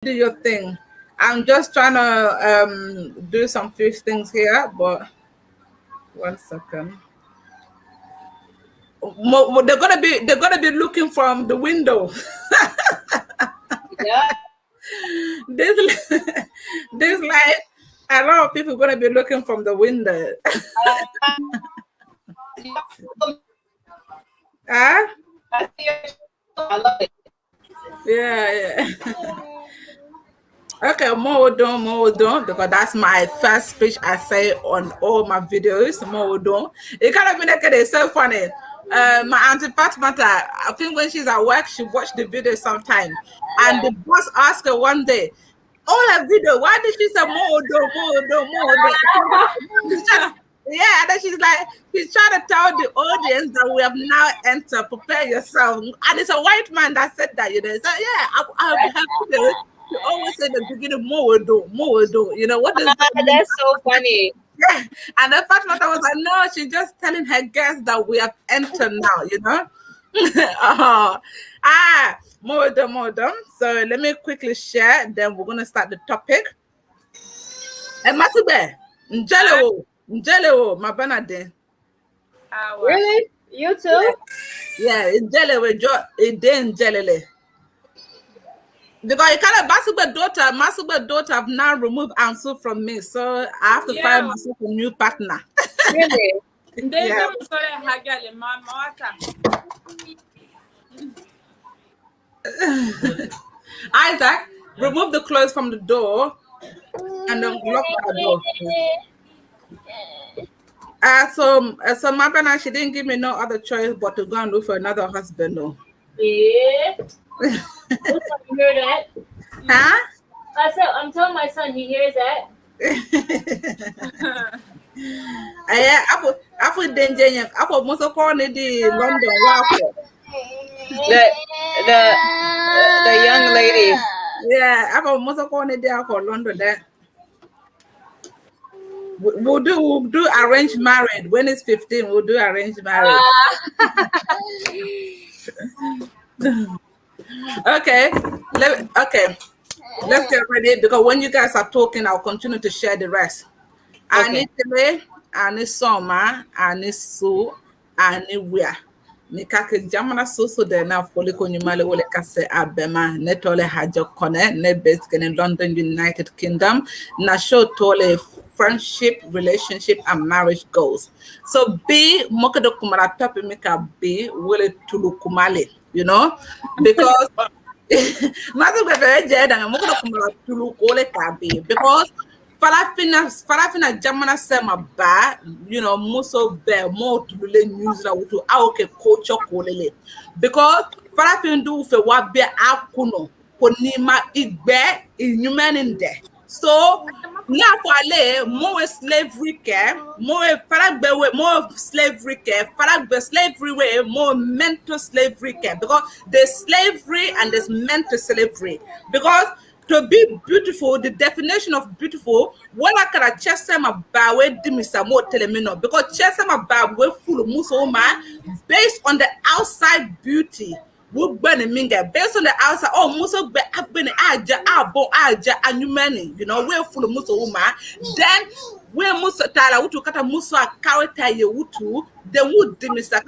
do your thing. I'm just trying to do some few things here, but 1 second. They're gonna be looking from the window. Yeah. this this like a lot of people gonna be looking from the window. Huh? I love it. Yeah. Okay, more done, because that's my first speech I say on all my videos. More done. It kind of been like it's so funny. My auntie Fatima, I think when she's at work, she watched the video sometime, and the boss asked her one day, "Oh, that video, why did she say more done?" Yeah, and then she's trying to tell the audience that we have now entered. Prepare yourself, and it's a white man that said that. So yeah, I have to. You always say the beginning, more do. You know what is that? That's so funny. Yeah. And the fact that I was like, no, she's just telling her guests that we have entered now, more do. So let me quickly share, then we're gonna start the topic. And Massebe, Njelewo, my Bernadine. Really? You too? Yeah, Njelewo, Njelele. Because you kind of Massebe daughter have now removed Ansu from me, so I have to find myself a new partner. Really? Yeah. Isaac, remove the clothes from the door and then lock the door. So Mabineh, she didn't give me no other choice but to go and look for another husband, though. Yeah. You hear that? Huh? I said, I'm telling my son, he hears that. Yeah, I put danger. I put most of all the London walk. The young lady. Yeah, I put most of all the for London there. We'll do arranged married. When it's 15, we'll do arranged married. Okay. Let's get ready, because when you guys are talking, I'll continue to share the rest. Okay. I need Soma, I need Sue, I need Wea. Nikake jamana so de na foli ko nyumale wole kase abema ne tole hajo kone ne based in London, United Kingdom, na show tole friendship, relationship and marriage goals. So B mokedo kumara topi mika B wole tulu kumale, because because farafina jamana sema ba, muso be mo tulule news na wutu aoke culture kolele, because farafin do fe wa be akuno konima igbe inhumaninde. So now for more slavery care, more slavery care, slavery way, more mental slavery care, because there's slavery and there's mental slavery. Because to be beautiful, the definition of beautiful, what I can chest them about where dimisa more telemino, because chest them about where full of musoma based on the outside beauty. Based on the outside, Musa been aja, and you many, we're full of Musa woman. Then where Musa Tala, would cut a Musa character you would then would dimisa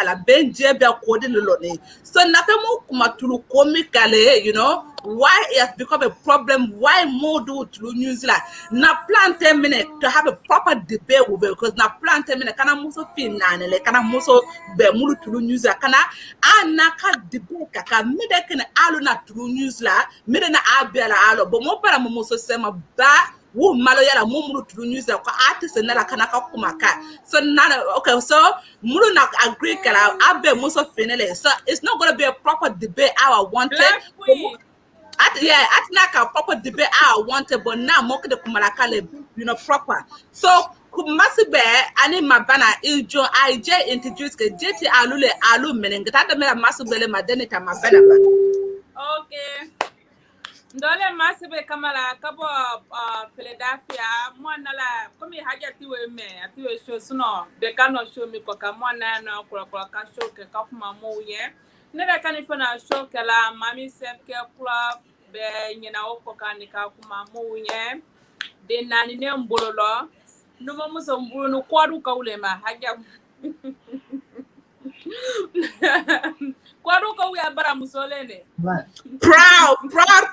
ala benje be according to Loni. So nothing more kumatulu comically, why it has become a problem, why more do to New Zealand. Now plan 10 minutes to have a proper debate with it, because now plan 10 minutes, kana Musa finale, kana Musa be mulu to New Zealand, kana anaka debate kaka mide kene alu na to New Zealand, mide na abela alo, but mo para Musa sema ba wo malo yala mumulu to New Zealand ko artist na la kana ka kumaka. So nana okay, so mulu na agree kala abe Musa finale. So it's not going to be a proper debate I wanted. At like a proper debate I wanted, but now mock the kumalakale, proper. So Massebe ani Mabineh ijo IJ introduce ke jeti alule alu menengata de mera Massebe madenita Mabineh. Okay. Ndole Massebe Kamara kabo Philadelphia mwana la komi haja atiwe show suno they cannot show me kwa mwana na kwa show ke kakuma mouye. Nera kanifona show ke la mami sepke kula be nyina okoka ni ka kuma munye de nani ne mbolo no mo muso mbulu no kwadu kaulema haja kwadu ka we abara musolene proud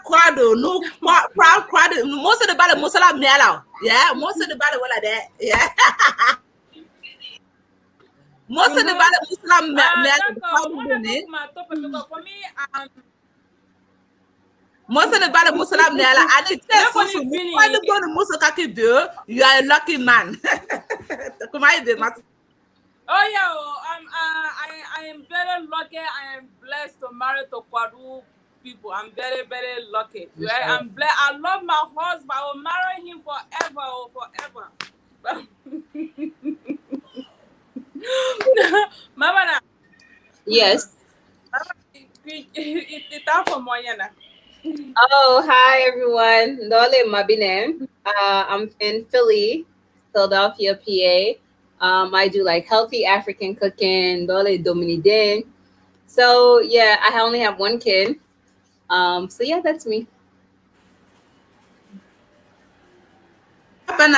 kwado no proud kwado most of the bad musala miala yeah most of the bad wala that yeah most of the bad musala miala for me most of the bad musala miala and it says so why the go to muso kaki do you are a lucky man. Oh yeah, I am very lucky. I am blessed to marry to Kwadu people. I'm very, very lucky. Right? I'm blessed. I love my husband. I will marry him forever, Mama, yes. It's time for Moyana. Oh, hi everyone. Ndole Mabineh. I'm in Philadelphia, PA. I do like healthy African cooking, Ndole Dominican. So yeah, I only have one kid. So yeah, that's me. And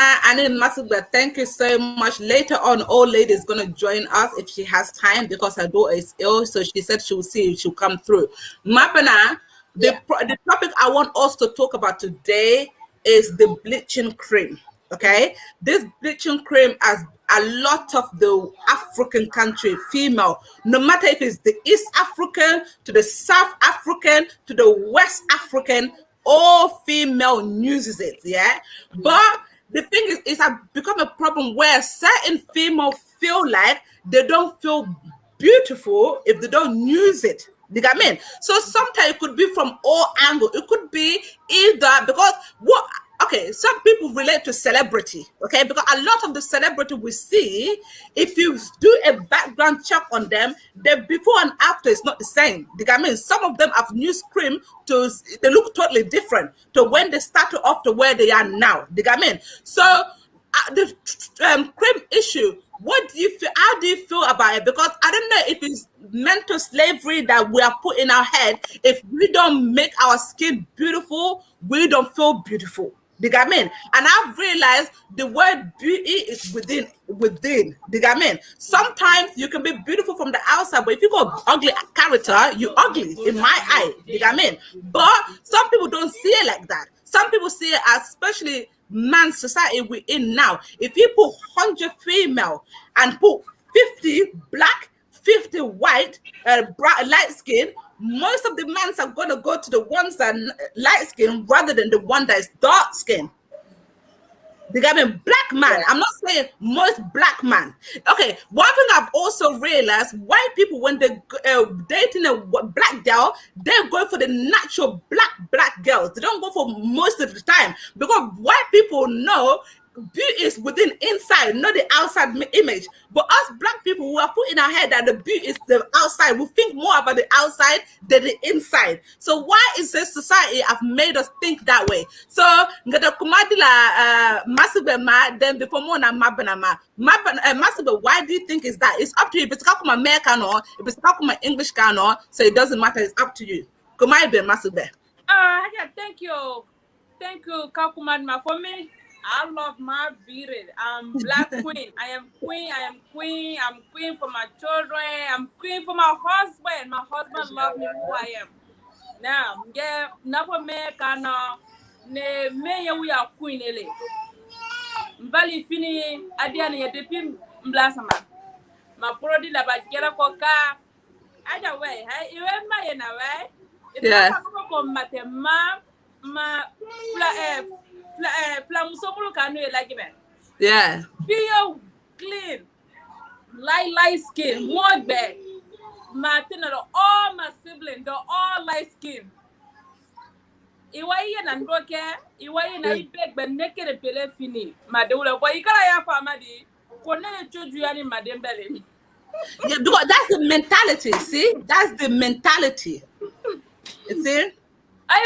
Massebe, thank you so much. Later on, old lady is going to join us if she has time because her daughter is ill. So she said she will see if she'll come through. Mabineh, the topic I want us to talk about today is the bleaching cream. Okay, this bleaching cream has a lot of the African country female, no matter if it's the East African to the South African to the West African, all female uses it. Yeah, but the thing is, it's become a problem where certain females feel like they don't feel beautiful if they don't use it. You get what I mean? So sometimes it could be from all angles. It could be either because some people relate to celebrity, okay? Because a lot of the celebrity we see, if you do a background check on them, the before and after is not the same. You get what I mean? Some of them have used cream they look totally different to when they started off to where they are now. You get what I mean? So the cream issue, what do you feel? How do you feel about it? Because I don't know if it's mental slavery that we are put in our head. If we don't make our skin beautiful, we don't feel beautiful. You get what I mean? And I've realized the word beauty is within. You get what I mean? Sometimes you can be beautiful from the outside, but if you got ugly character, you ugly in my eye. You get what I mean? But some people don't see it like that. Some people see it, especially man society we're in now. If you put 100 female and put 50 black, 50 white, bright, light skin, most of the men are going to go to the ones that are light skin rather than the one that is dark skin. They got a black man. I'm not saying most black man. Okay, one thing I've also realized, white people, when they're dating a black girl, they're going for the natural black girls. They don't go for most of the time because white people know beauty is within inside, not the outside image. But us black people, we are put in our head that the beauty is the outside. We think more about the outside than the inside. So why is this society have made us think that way? So ngada kumadila Massebe ma then before more na Mabineh Massebe, why do you think is that? It's up to you. If it's come American or if it's come English or so it doesn't matter. It's up to you. Kumaybe Massebe. Yeah, thank you, Kakumadma. For me, I love my beauty. I'm Black Queen. I am queen. I'm queen for my children. I'm queen for my husband. My husband loves me who I am. Now, yeah, never make ne me we are queen ele. Mbali fini adiani ya depi mblasama. Ma prodi la bagera koka. Aja we, iwe ma yena we. Yeah. Yeah. Feel clean, light skin, more bad. All my siblings, they're all light skin. Iwaye na ndoke, iwaye na ibek ben nekere pele fini. Madewula boy ikala ya famadi. Kone choju yani madembele. Yeah, because that's the mentality. See, that's the mentality. You see? I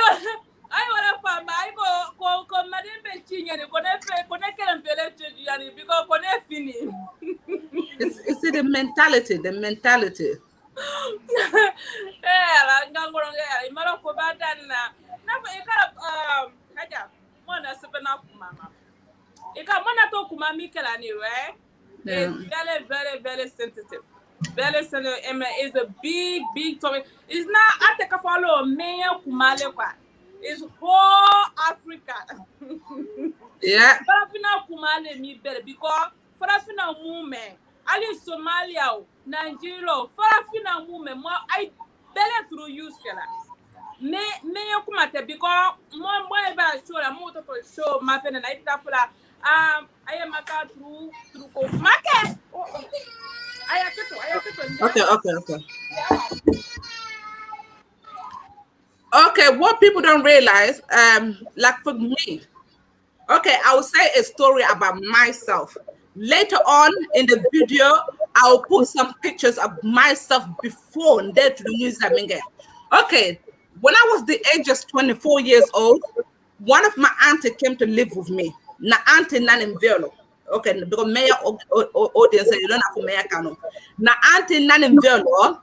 want to find my go madembe chinya ni kone kelempele choju yani because kone fini. It's the mentality. The mentality. La ngangoro imara ko badana na haja mona sepena kumama. Mona to kumami kelani, right? Yeah. It's very, very, very sensitive. Very sensitive. It's a big topic. It's not I take a follow me kumale kwa. It's whole Africa. Yeah. Farafina kumale mi better because Farafina woman, Ali Somalia, Nigeria, Farafina woman, more I better through use kela. Me kumate because more about show la moto to show my friend and I tafula I am maka through ko make. I Okay. Okay, what people don't realize, like for me, okay, I will say a story about myself. Later on in the video, I'll put some pictures of myself before and then to the news. Okay, when I was the age of 24 years old, one of my auntie came to live with me. Na auntie nanin velo. Okay, because mayor audience, you don't have to mayor kano. Na auntie nanin velo.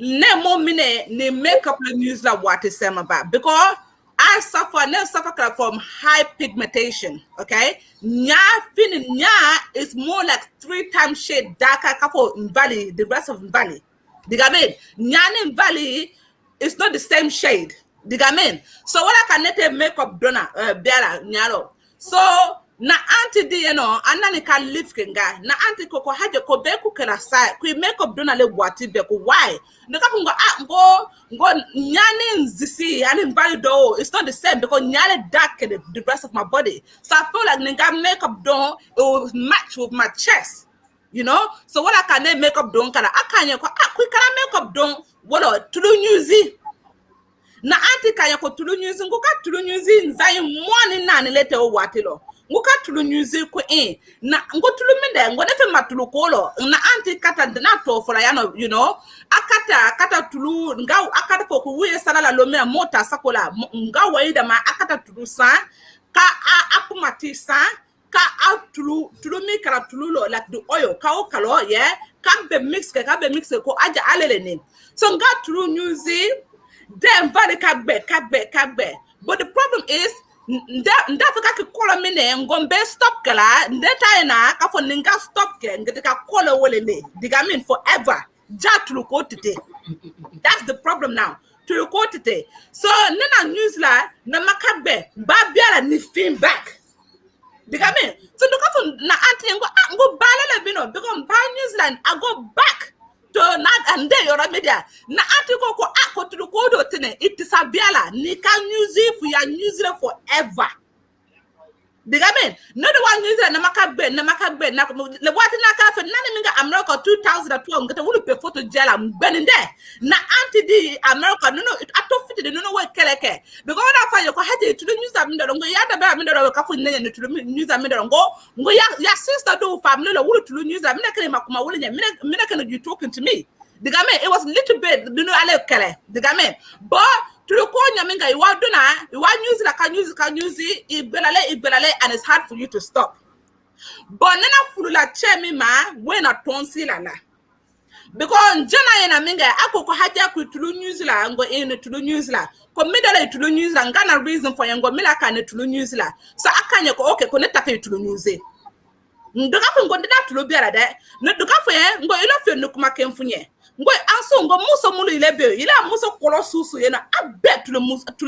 Ne mo mine ni makeup the news like what is saying about because I suffer from high pigmentation. Okay, nya is more like 3 times shade darker couple in valley the rest of valley. Digamen nya in valley is not the same shade. Digamen so what I can net makeup dona better nyaro so na auntie di anani ka live kenga na auntie koko haje ko be ku kala sai ku makeup dona le wati be ku why no ka ngo nyane nzisi and invalido it's not the same because nyane dark the rest of my body so I feel like nigga makeup don it will match with my chest so what I can makeup don kala akanya ko ku kala makeup don what to nyuzi na auntie kaya ko tulu nyuzi ngo ka tulu nyuzi nzai mwani nani lete o watilo nguka tulu nyuzi ko na ngo tulu mende ngo nefe matulu kolo na auntie kata na to for akata tulu nga akata ko kuwe sala la lomea mota sakola nga waida ma akata tulu sa ka apumati sa ka tulu mi kala tulu lo like the oil ka o kalo ka be mix ko aja alele ni so nga tulu nyuzi then valley kagbe. But the problem is that ka kola mine ngombe stop kala ndeta na ka for ninga stop ke ngete ka kola wolele diga mean forever jatlu ko tete. That's the problem now. To ko tete. So nena news la na makagbe ba biara ni fin back. Diga mean so look for na anti ngo balele bino because by New Zealand I go back to not and there you're media na article ko ako to go do tene it is a biala ni can use it for your New Zealand forever. Digamen no the one New Zealand na makagbe na le what na ka fe na minga America 2012 ngata wulu pe photo jela mbeni there na anti di America no it ato fit de no we keleke because that fa yo ko haje to the New Zealand ngo ya da ba mi do ka fu ne to the New Zealand ngo ya sister do family lo wulu to the New Zealand mina kele makuma wulu nya mina kele you talking to me digamen it was little bit ale kele digamen but to the corner, you want to can use it, ibelale, and it's hard for you to stop. But nana fulula chemi ma when a tonsil la. Because jana yena minga ako ko haja ku tulu New Zealand ngo in tulu New Zealand. Ko midale tulu New Zealand gana reason for yango mila kan tulu New Zealand. So akanya ko okay ko neta ka tulu New Zealand. Ndoka ko ngo nda tulu biara de. Ndoka fo ye ngo ilo fe nukuma kemfunye. Ngo anso ngo muso mulu ilebe ila muso kolo susu yena abet tulu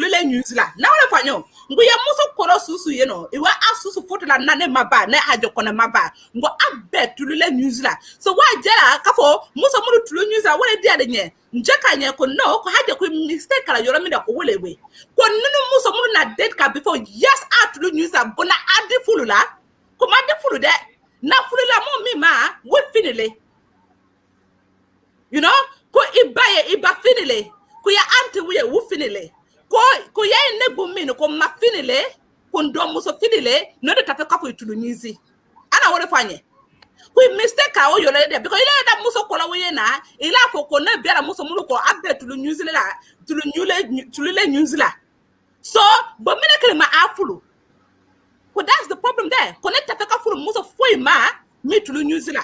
le New Zealand na wala fanyo ngo ya muso kolo susu yeno iwa asusu foto la nane maba na hajo kona maba ngo abet tulu le New Zealand so why jela kafo muso mulu tulu New Zealand wala dia de nye njeka nye ko no ko hajo ko mistake kala yoro mi da ko wole we ko nunu muso mulu na date ka before yes tulu New Zealand bona adi fulu la ko ma de fulu de na fulu la mo mi ma we finile. Ko iba finile, ko ya anti we wu finile, ko ya nebu mino ko ma finile, ko ndo muso finile, no de tafe kapo itulu nizi. Ana wole fanye. Ko mistake ka o yole de because ile da muso kola we na, ila fo ko na biara muso mulu ko abbe tulu nizi la, tulu le nizi la. So, but mine kele ma afulu. Ko that's the problem there. Ko ne tafe kapo muso foi ma me tulu nizi la.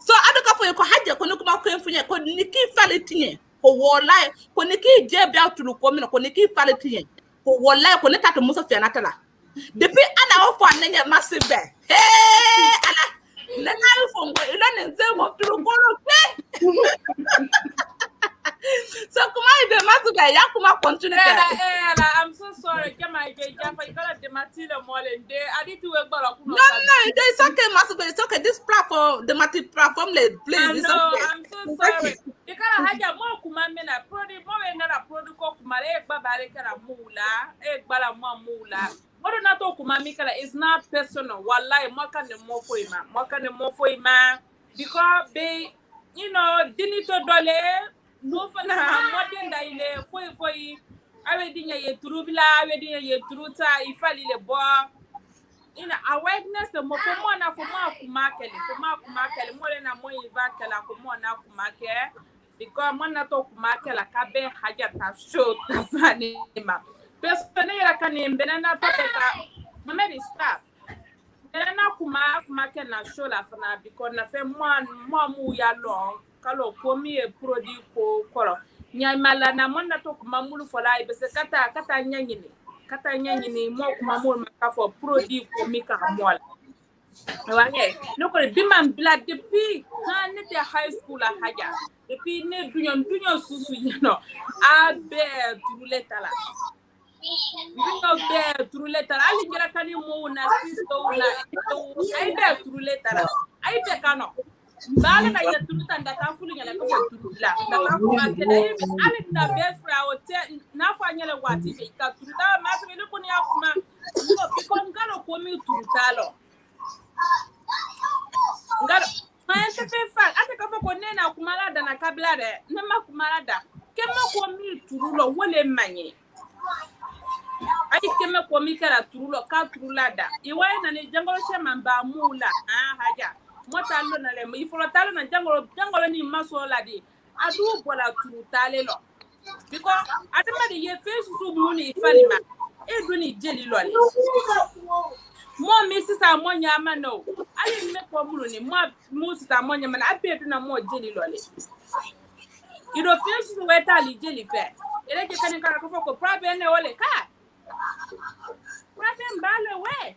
So aduka for ko haje ko nukuma ko enfunye ko niki faletinye ko wala ko niki je bia tulu ko mina ko niki faletinye ko wallahi ko neta to Musa fianata la depuis ana o fo anenge Massebe ala na na fo ngo ilo nze mo turu ko lo pe so comment il demande que ya comment continuer I'm so sorry kema ike jafa ikala de matile molende aditi we gbara kuno no it's okay Massebe it's okay this platform the multi platform please it's okay I'm so sorry ikala haja mo kuma mena prodi mo we na prodi ko kuma le gba bare kala mula e gbara mo mula modo na to kuma mi kala is not personal wallahi mo kan de mo fo ima because they you know dinito dole no fana modern da ile foi awe dinya ye turubila awe dinya ye turuta ifali le bo ina awareness the mo fo na fo ma kuma kele mo le na mo yiva kala ko mo na kuma ke because mo na to kuma kala ka be haja ta show ta fani ma persone ya kanim benana to ka Mohamed stop benana kuma ke na show la fana because na fe mo mu ya long kalo komi e produit ko koro nyamala na monna to kuma mulu fola e bese kata nyanyini mo kuma mulu makafo produit ko mi ka mola wange no ko bimam bla depuis han ne high school a haja depuis ne dunyo susu yino abe turuleta la ali jira kani mo na sisto na ai be turuleta la ai be kano bala na ya turuta ndaka fulu nyala ko turula ndaka ko akele ali na best fra hotel na fa nyala wati be ka turuta ma se le ko ni akuma ko biko ngalo ko mi turutalo ngalo ma ente fe fa ate ka ko nena kumala da na kabla de ne ma kumala da kema ko mi turulo wole manye ai kema ko mi kara turulo ka turulada iwai na ni jangolo shema mba mula haja motalo na le ifolo talo na jangolo ni maso la di adu bola turutale lo because adama de ye face su muni ifalima edu ni jeli lo le mo mi sisa mo nyama no ali me ko mulu ni mo sisa mo nyama na abedu na mo jeli lo le ido face su weta li jeli fe ele ke kan ka ko problem ne wole ka problem bale we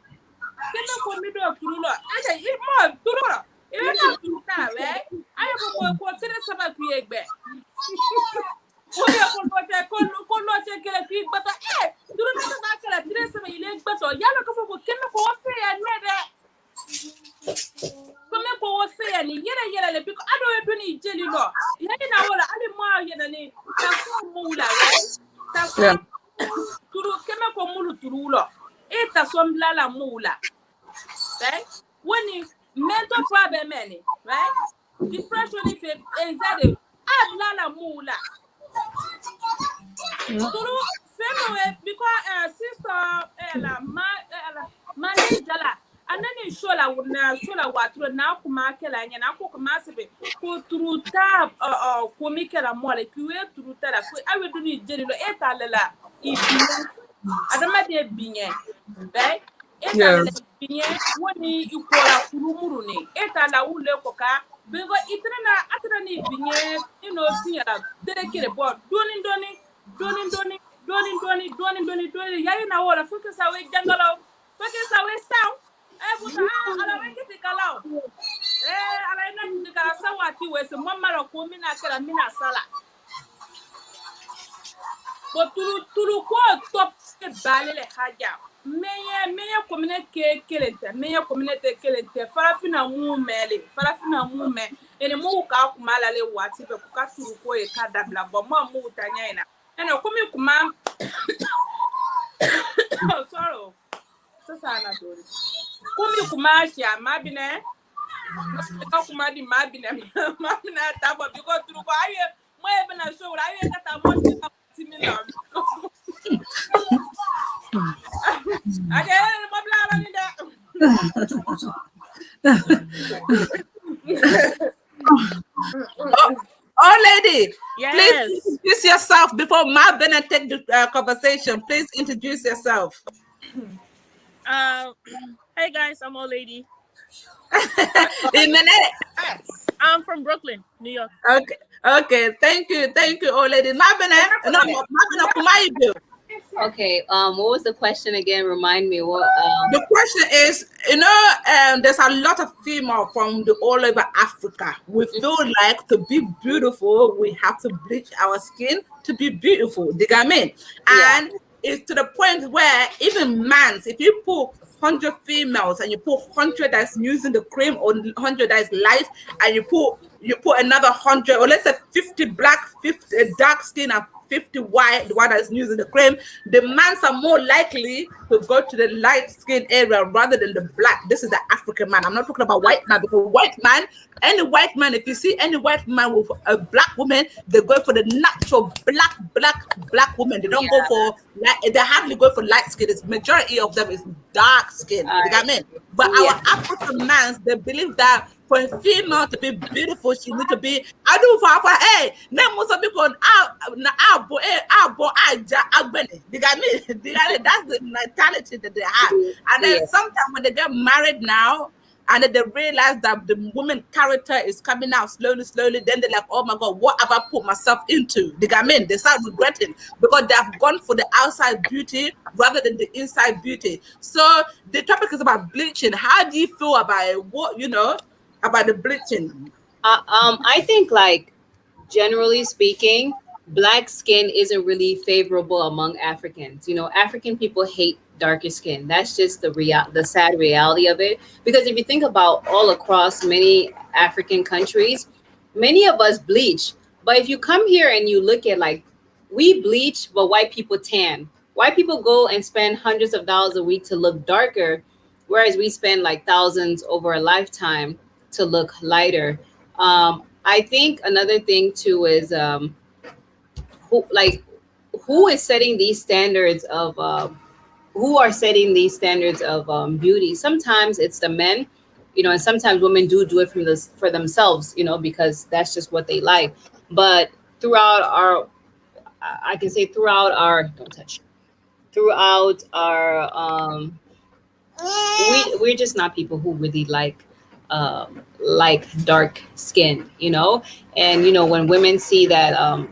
kena ko mi do turulo aja mo turulo ile na turuta we ayo ko tere saba ku egbe ko lo te kele ku gbata turulo ta ba kele tere saba ile gbato yalo ko kena ko fe ya nede kome ko fe ya ni yere le biko ado e duni jeli lo yadi na wala ali mo yeda ni ta ko mo wala ta ko turu keme ko mulu turulo ta sombla la mula right when mental problem any right depression if anxiety abla la mula turu femo because sister la manager la anani shola watro na kuma kela nya na ko kuma sebe ko turu ta ko mikela mole ki we turu ta la ko awe duni jeri lo lela ibi adama de binye right binye woni ikola kurumuru ni la ule ko ka bego atra ni binye tinyala kire bo doni yayi na wala fuka sawe jangalo fuka sawe saw buta ala wekiti kalao ala ina tindika sawa ti wese mamara ko mina kala mina sala ko tulu ko top ke balele haja meye communauté kelente farafina mu ene mu ka kuma la le wati be ku ka tulu ko e ka dabla bo mu tanya ina ene kumi kuma sorry sasa na dori kumi kuma sha Mabineh ka kuma di Mabineh tabo biko tulu ko aye mo e bena show aye ka ta mo timina Lady, yes. Please introduce yourself before Mabineh take the conversation. Please introduce yourself. Hey guys, I'm old lady. I'm from Brooklyn, New York. Okay. Thank you, old lady. Mabineh, Kumayibu. Okay. What was the question again? Remind me. What? The question is, there's a lot of female from all over Africa. We feel like to be beautiful, we have to bleach our skin to be beautiful. Do you get me? Yeah. And it's to the point where even mans, if you put 100 females and you put 100 that's using the cream or 100 that's light, and you put another 100, or let's say 50 black, 50 dark skin, and 50 white, the one that's using the cream, the mans are more likely to go to the light skin area rather than the black. This is the African man. I'm not talking about white man, because white man, any white man, if you see any white man with a black woman, they go for the natural black woman. They don't go for they hardly go for light skin. It's majority of them is dark skin. You got me? But our African mans, they believe that for a female to be beautiful, she need to be. I do for hey. Name most of people you got me? That's the mentality that they have. And then sometimes when they get married now, and then they realize that the woman character is coming out slowly, then they're like, oh my God, what have I put myself into? You got me? They start regretting because they have gone for the outside beauty rather than the inside beauty. So the topic is about bleaching. How do you feel about it? What about the bleaching? I think, like, generally speaking, black skin isn't really favorable among Africans. African people hate darker skin. That's just the sad reality of it. Because if you think about all across many African countries, many of us bleach. But if you come here and you look at, like, we bleach, but white people tan. White people go and spend hundreds of dollars a week to look darker, whereas we spend like thousands over a lifetime to look lighter. I think another thing too is who is setting these standards of who are setting these standards of beauty. Sometimes it's the men, and sometimes women do it for themselves, because that's just what they like. But throughout our, I can say throughout our, don't touch, throughout our, we're just not people who really like dark skin, and when women see that,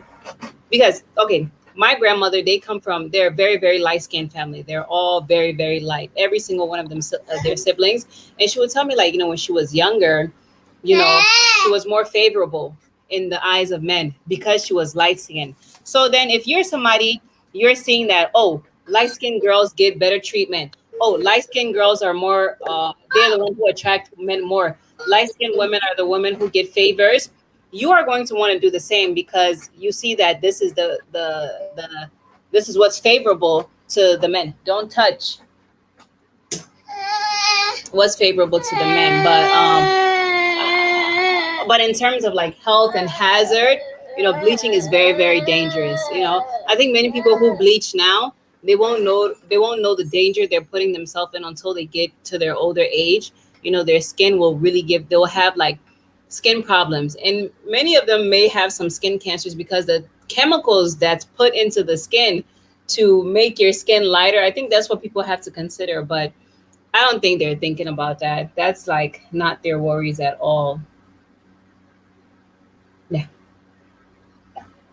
because okay, my grandmother, they're a very, very light skinned family. They're all very, very light, every single one of them, their siblings. And she would tell me, like, when she was younger, she was more favorable in the eyes of men because she was light skinned. So then if you're somebody, you're seeing that, oh, light skinned girls get better treatment. Oh, light skinned girls are more, they're the ones who attract men more. Light skinned women are the women who get favors. You are going to want to do the same because you see that this is this is what's favorable to the men. Don't touch what's favorable to the men. But in terms of like health and hazard, bleaching is very, very dangerous. I think many people who bleach now, they won't know the danger they're putting themselves in until they get to their older age. Their skin will really they'll have like skin problems, and many of them may have some skin cancers because the chemicals that's put into the skin to make your skin lighter. I think that's what people have to consider, but I don't think they're thinking about that. That's like not their worries at all. Yeah.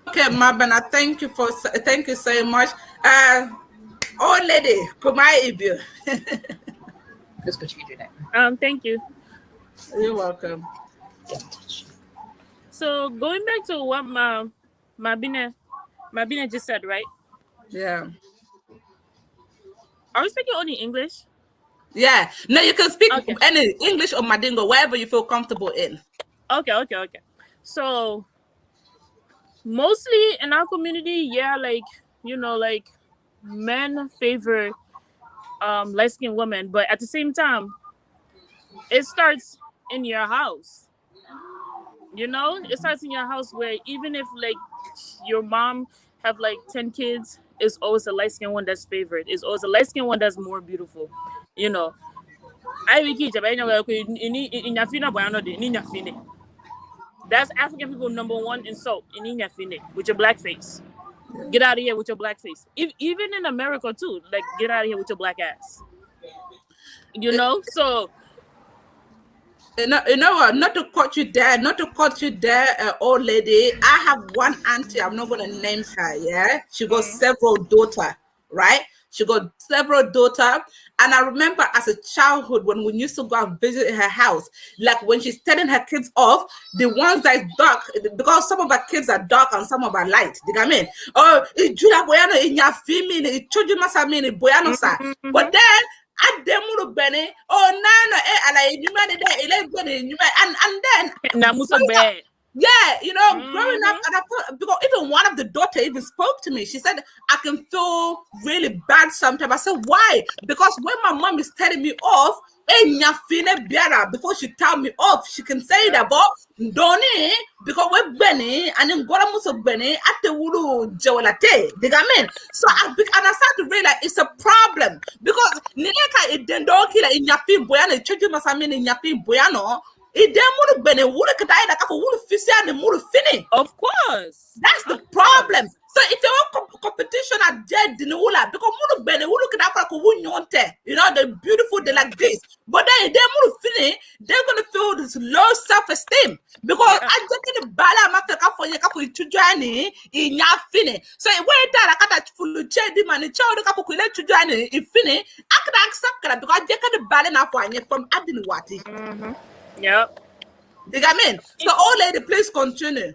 Okay, Mabineh, thank you so much. Old lady, Kromah. Let's go change your diaper. Thank you. You're welcome. So going back to what Mabineh just said, right? Yeah. Are we speaking only English? Yeah. No, you can speak Okay. any English or Mandingo, wherever you feel comfortable in. Okay. So mostly in our community, like men favor light skinned women, but at the same time, it starts in your house. It starts in your house where even if like your mom have like 10 kids, it's always a light skinned one that's favored. It's always a light skinned one that's more beautiful. I will keep That's African people number one insult in with your black face. Get out of here with your black face. Even in America too, like get out of here with your black ass. So You know what? Not to cut you there, old lady. I have one auntie. I'm not gonna name her. Yeah, she got several daughters. right? She got several daughters. And I remember as a childhood when we used to go and visit her house, like when she's telling her kids off, the ones that is dark, because some of her kids are dark and some of her light. You know what I mean? Oh, Julia Boyano in your female, Choju Masamini, Boyano sa. But then at Demuru Bene, oh Nana, and I humanity, and then Namusa bad. yeah, you know, growing up, and I thought, because even one of the daughters even spoke to me. She said, I can feel really bad sometimes. I said, why? Because when my mom is telling me off, before she tell me off, she can say that, but Donnie, because we're Benny, and then Goramuso Benny at the Wulu Jawalate. They got me. So and I started to realize it's a problem because Neka it then don't kill in Yafi Boyano, Chuchu Masamin in Yafi Boyano. It then would have been a wood like a wood fissy and would finish. Of course. That's the problem. So if you want competition at Jed Dinula, because would have been a wood look at Africa, you know, the beautiful they like this. But then they would finish, they're gonna feel this low self-esteem. Because I just get the bala mafia for your to journey in your finish. So wait that I got full of Jedi man, the child to journey in finish, I can accept that because they got the bala now from Adinwati. Yep. You got me? So old lady, please continue.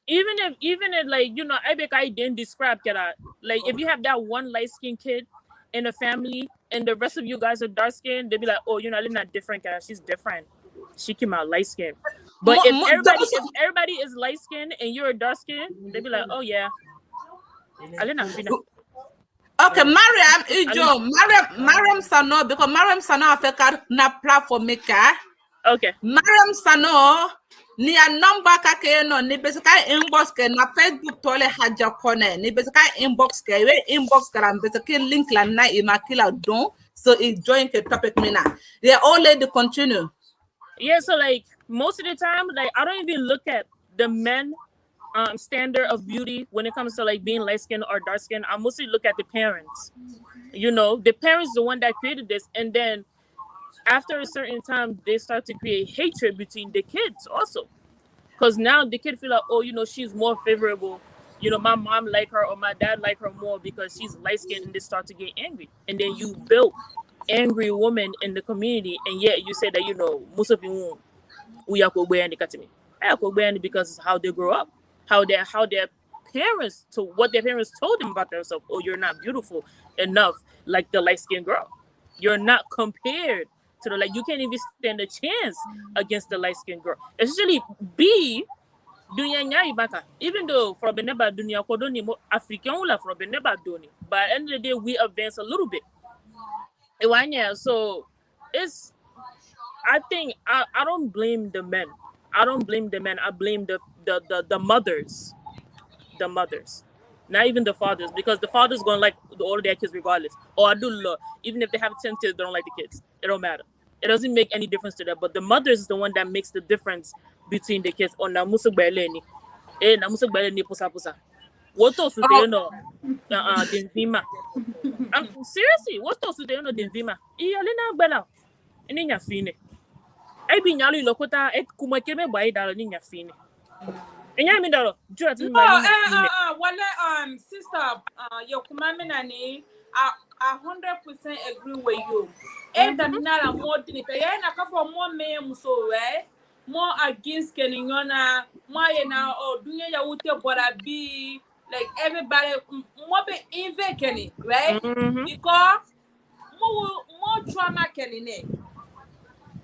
Even if like, you know, I didn't describe that. Like if you have that one light-skinned kid in a family and the rest of you guys are dark-skinned, they'd be like, oh, you know, I'm not different, she's different. She came out light-skinned. But if everybody is light-skinned and you're a dark-skinned, they'd be like, oh yeah. Okay, Mariam Sannor, because Mariam Sannor Africa na platform maker. Okay. Mariam Sannor ni a number kake no ni besika inbox ke na Facebook tole haja kone ni besika inbox ke we inbox karam besika link la na imakila don so it join the topic mina. They all lady continue. Yeah, so like most of the time, like I don't even look at the men standard of beauty when it comes to like being light skinned or dark skinned. I mostly look at the parents. You know, the parents the one that created this, and then after a certain time, they start to create hatred between the kids also. Because now the kid feel like, oh, you know, she's more favorable. You know, my mom like her or my dad like her more because she's light-skinned, and they start to get angry. And then you built angry women in the community, and yet you say that, you know, most of you because it's how they grow up. How their parents, to what their parents told them about themselves. Oh, you're not beautiful enough like the light-skinned girl. You're not compared to the, like, you can't even stand a chance against the light-skinned girl. Especially B, dunia nyai baka. Even though from Beneba dunia kodoni mo African ula from Beneba doni, but at the end of the day we advance a little bit. So it's, I think I don't blame the men. I don't blame the men. I blame the mothers. The mothers. Not even the fathers, because the fathers gonna like all of their kids regardless. Or I do love, even if they have 10 kids, they don't like the kids. It don't matter. It doesn't make any difference to them. But the mothers is the one that makes the difference between the kids. Oh, na musa beleni, na musa beleni pusa. What else do you know? Denvima. Seriously, what else do you know? Denvima. Iyalina bela. Ininya fine. I be nyali lokota et kumakeme bai dalo ninya fine. Enya mi dalo. Sister, your commandment and I 100% agree with you. And that now more than it. I na for more men so right. More against Keningona, more now or dunya ya ute bora be like everybody more be even Kenny, right? Because more trauma Kenny.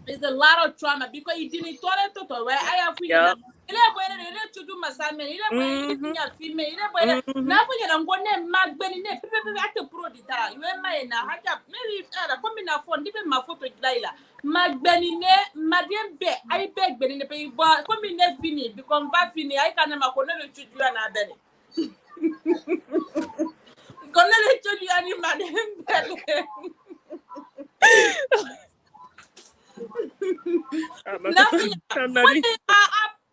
There's a lot of trauma because you didn't tolerate right? I have Yep. to do Massebe, female, now for you go name Mabineh at the pro dita. You are my now. Maybe come in a phone, even my photo Laila. Mabineh, Madian be I beg Benin pay, but come in there fini, become bad fini. I can't have a corner to you and I Benny. Gonna let you any man. Nothing.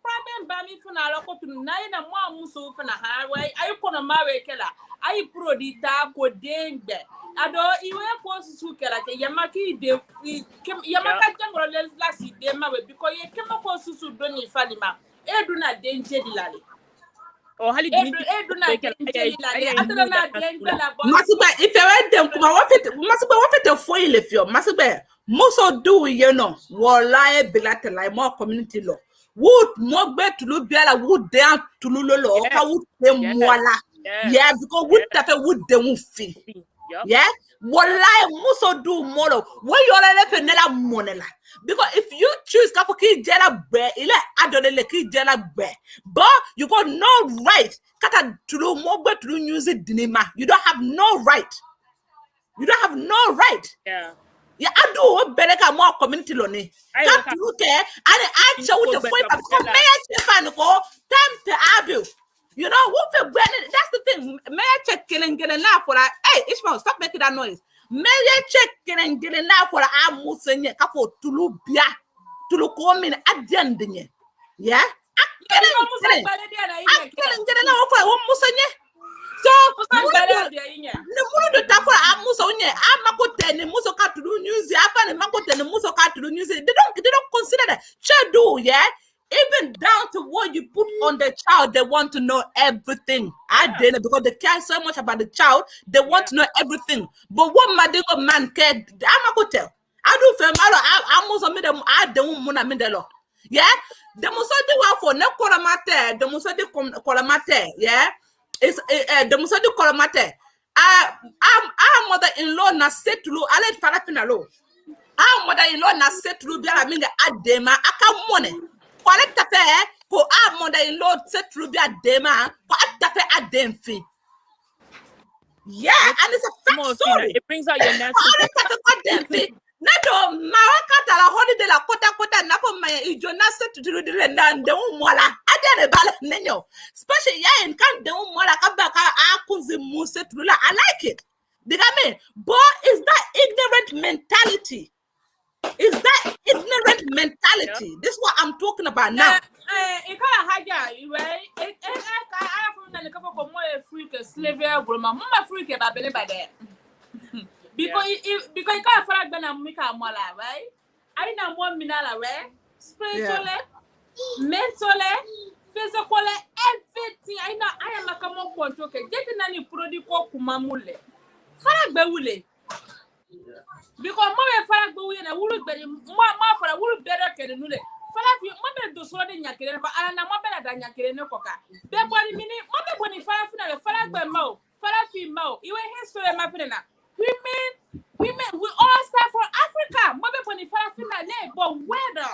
Problem by me for now. Go to nine and one muso for the highway. I put a marry killer. I pro the dark or dang that. I don't even post to like a Yamaki. Yamaka jungle last year, because you came across to Donny Falima. I do not danger the lally. Oh, hali Edu dini na denjeli la de. Atala na denjeli la bo. Massibe, if you read them, come on, what fit the foil if you Massibe, most do you know, wallahi bilate like more community law. Would more bet to look better, would down to Lulu, Yes. would them Yes. walla. Yes. Yeah, because would that would them fee. Yup. Yeah, wallahi muso do more. When you are left another money. Because if you choose Kapoki Jella Bear, ile Adonele Ki Jella Bear, but you got no right. Kata to do more but to use it dinima. You don't have no right. You don't have no right. Yeah. Yeah, I do better more community loni. Can't look at and I show the point because may I check time to abu. You know, what that's the thing. May I check and get enough for that? Hey, Ishmael, stop making that noise. May I check and get enough for a Musa Kafo Tulu Bia Tulu Komin at the end. Yeah, I can't get enough for one Musa. So, the mulu tapo amuso unye amakote ne muso katulu news apa ne makote ne muso katulu news. They don't consider that. Sure do, yeah. Even down to what you put on the child, they want to know everything. I didn't because they care so much about the child, they want to know everything. But what Madigo man cared, amakote. I do feel I almost made them I don't muna mindelo. Yeah, the muso de wa for ne kolamate, the muso de kolamate, yeah. It's the Musa Kolomate. Our mother-in-law na setulu. I let Farafina low. Our mother-in-law na setulu. Biara minga adema. Aka money. Kwa let tafe. Ko our mother-in-law setulu biara adema. Kwa tafe ademfi. Yeah, and it's a fact story. It brings out your natural. Nado mawakata la holiday la kota napo maya ijona setulu dire nande umwala. Adere bala nenyo. Especially yeah, in can de umwala kabaka akunzi muse tulula. I like it. Dig I mean? But is that ignorant mentality? Is that ignorant mentality? This is what I'm talking about now. It kind of haja, right? I have from the couple of more freak slavery grandma. Mama freak about belly by that. Because you can't find Ben and Mika Mola, right? I know one minala, right? Spiritually, mentally, physically, everything. I know I am a common control. Getting any product kumamule. Farag bewule. Because my farag bewule and I would be my for a would better can do it. Farag, you mother do so in Yakina, but I am not better than Yakina Coca. That body minute, mother when you farag by mouth, farag mouth. You ain't history, my friend. Women, we all start from Africa. Mother when you farag but whether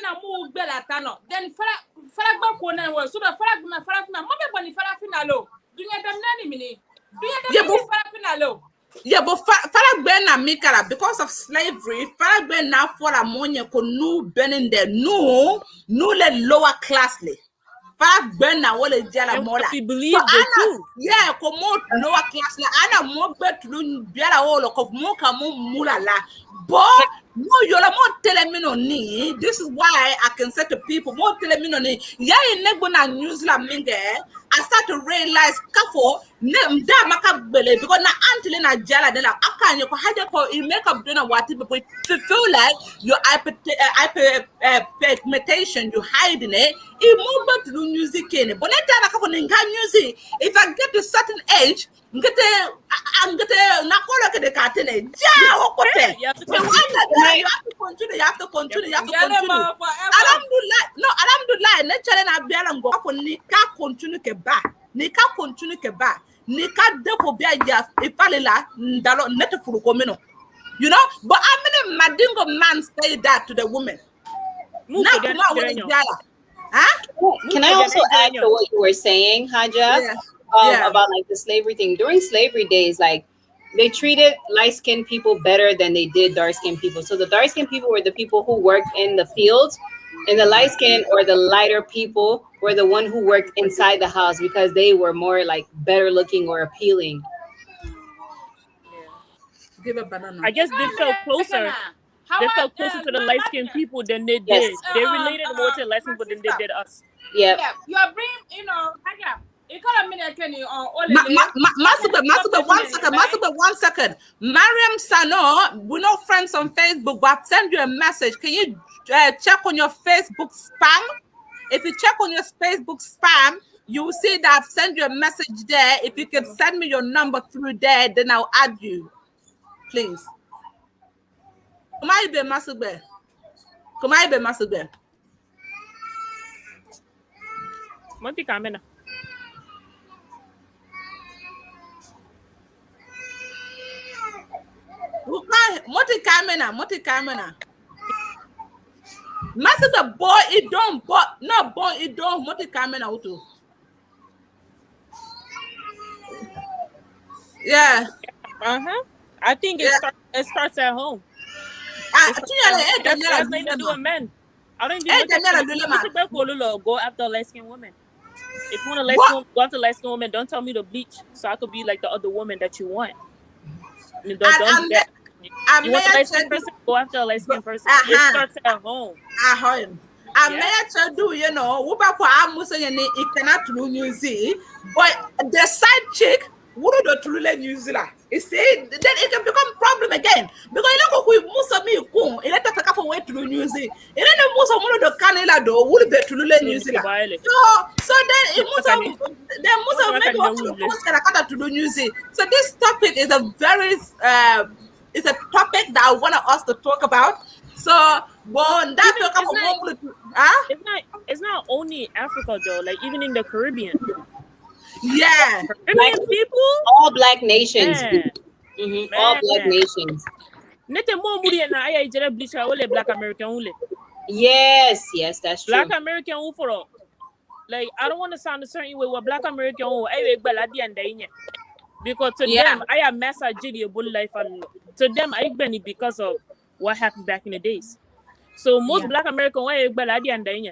na move bella tano, then farag back one was so the farag na mother when you farag low. Do you get them nanny mini? Do you get them farag low? Yeah, but Farag Ben na Mikara because of slavery, Farag Ben now for ammonia could no Ben in there, no le lower classly. Farag Ben na wole jala mola. We believe it too. Yeah, come out lower classly. Ana mo bet lu biara wolo of moka mo mulala. But no, you're more telling me no need. This is why I can say to people, more telling me no need. Yeah, in Nebona New Zealand minge. I start to realize kafo da makabele because na until na jala de la akan you haja ko you make up doing what people feel like your hyperpigmentation you hiding it move to music in but let that kafo ninga music if I get to a certain age ngete na kola ke de katene ja okote you have to continue alhamdulillah na chale na biala ngo kafo ni ka continue ke ba ni ka continue ke ba ni ka depo bia ya ifalela ndalo net furu komino you know but how many madingo man say that to the women now come on with jala can I also add to what you were saying, Haja? About like the slavery thing. During slavery days, like they treated light-skinned people better than they did dark-skinned people. So the dark-skinned people were the people who worked in the fields, and the light-skinned or the lighter people were the one who worked inside the house because they were more like better looking or appealing. Give a banana. I guess they felt closer. They felt closer to the light-skinned people than they did. They related more to the light-skinned people than they did us. Yeah. You are bringing, you know, you can't mean Massebe, 1 second. Mariama Sannor, we're not friends on Facebook, but I've sent you a message. Can you check on your Facebook spam? If you check on your Facebook spam, you will see that I've sent you a message there. If you can send me your number through there, then I'll add you, please. Come on, be Massebe. Come on, be Massebe. Monty Kamara. Monty Kamara. Massebe boy, it don't, but no boy, it don't. Monty Kamara auto. Yeah. I think it starts at home. It has nothing to do with men. I don't even go after light-skinned women. If you want a light-skinned woman, go after light-skinned women. Don't tell me to bleach so I could be like the other woman that you want. Don't do that. You want a light-skinned person? Go after a light-skinned person. It starts at home. At home. I may to do, you know, it cannot use it, but the side chick would not truly use it. You see, then it can become problem again. Because you know, we Musa me go, it let us for way to use it. It ain't Musa one of the canela do would be truly use it. So then Musa maybe want to use it. So this topic is a very it's a topic that I want us to talk about. So, well, it's not only Africa though, like even in the Caribbean. Yeah, Caribbean people, all black nations. All black nations. Black American. Yes, that's true. Black American for like I don't want to sound a certain way with Black American because to them I am massa Julia bull life and to them I benny because of what happened back in the days. So most Black American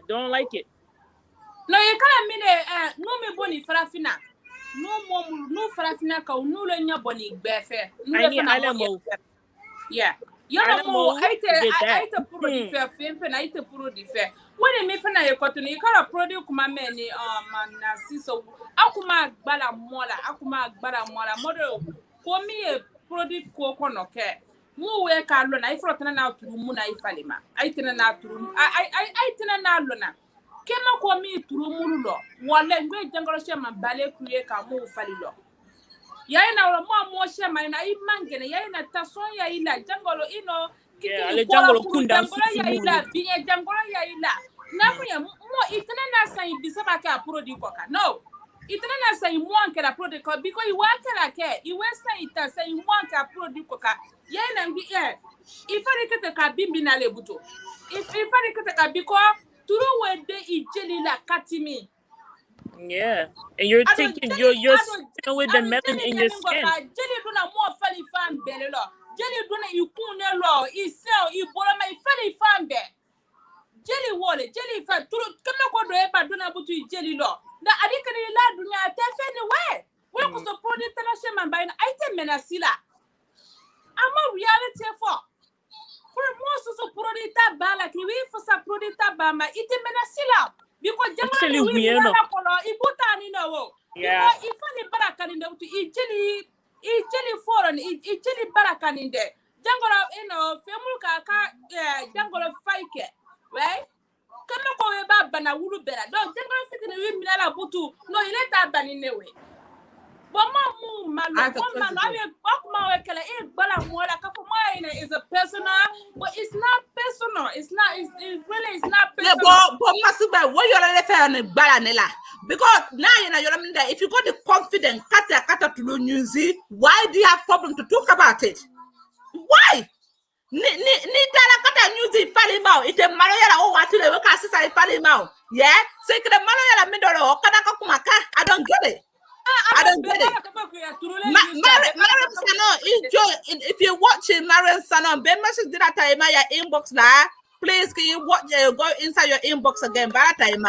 don't like it. No, you can't mean no me boni farafina. No farafina ka no lenya boni befe. No yeah. You know, I puro di fair film I te puro di fair. When me fana ye kotuni you can't produce kuma meni man so akuma gbala mola model ko mi e produce ko kono ke. Mu we ka lo na ifro tana na turu mu na ifalima. I tana na turu I tana na lo na. Kema ko mi turu mu lo. Wale ngwe jangolo she man bale kuye ka mu falilo. Yai na wala mo she man na imangene yai na tason ya ila jangolo ino ale jangolo kunda ya ila biye jangolo ya ila. Na fuya mo itana na san bisaba ka produit ko ka. No. Itana na say mo anke la produit ko because you want la ke you western ita say mo anke la produit ko ka. Yeah, and be if I get a cabin na lebuto. If I get a cabiko, to where they eat jelly like catimi. Yeah, and you're thinking you're still with the melon in your skin. Jelly do not more funny fan belly law. Jelly do not you coon law. Is sell you borrow my funny fan bear. Jelly wallet, jelly fat to come up with a dona butu jelly law. The adically lad do not tell anywhere. What was the product that I share my buying item menacilla? I'm a reality for most of produita bala ki we for sa produita bama ite menasila because jamani we polo ibuta ni no yeah if any baraka ni to ijeli foreign ijeli baraka ni de jangolo femul ka jangolo faike right kama ko we ba bana wulu bera do jangolo fitini we minala butu no ile ta bani newe. Is a personal, but it's not personal. It really is not personal. Yeah, but Massebe, what you're referring to because now you know if you got the confidence, kata to do music, why do you have problem to talk about it? Why? Ni kata music falimao. It's a malayala o watu le weka sisa falimao. Yeah, so the malayala midoro kada kumaka. I don't get it. I don't get it. Mariama Sannor, if you're watching Mariama Sannor, Ben message did that time your inbox now. Please can you watch go inside your inbox again by that time.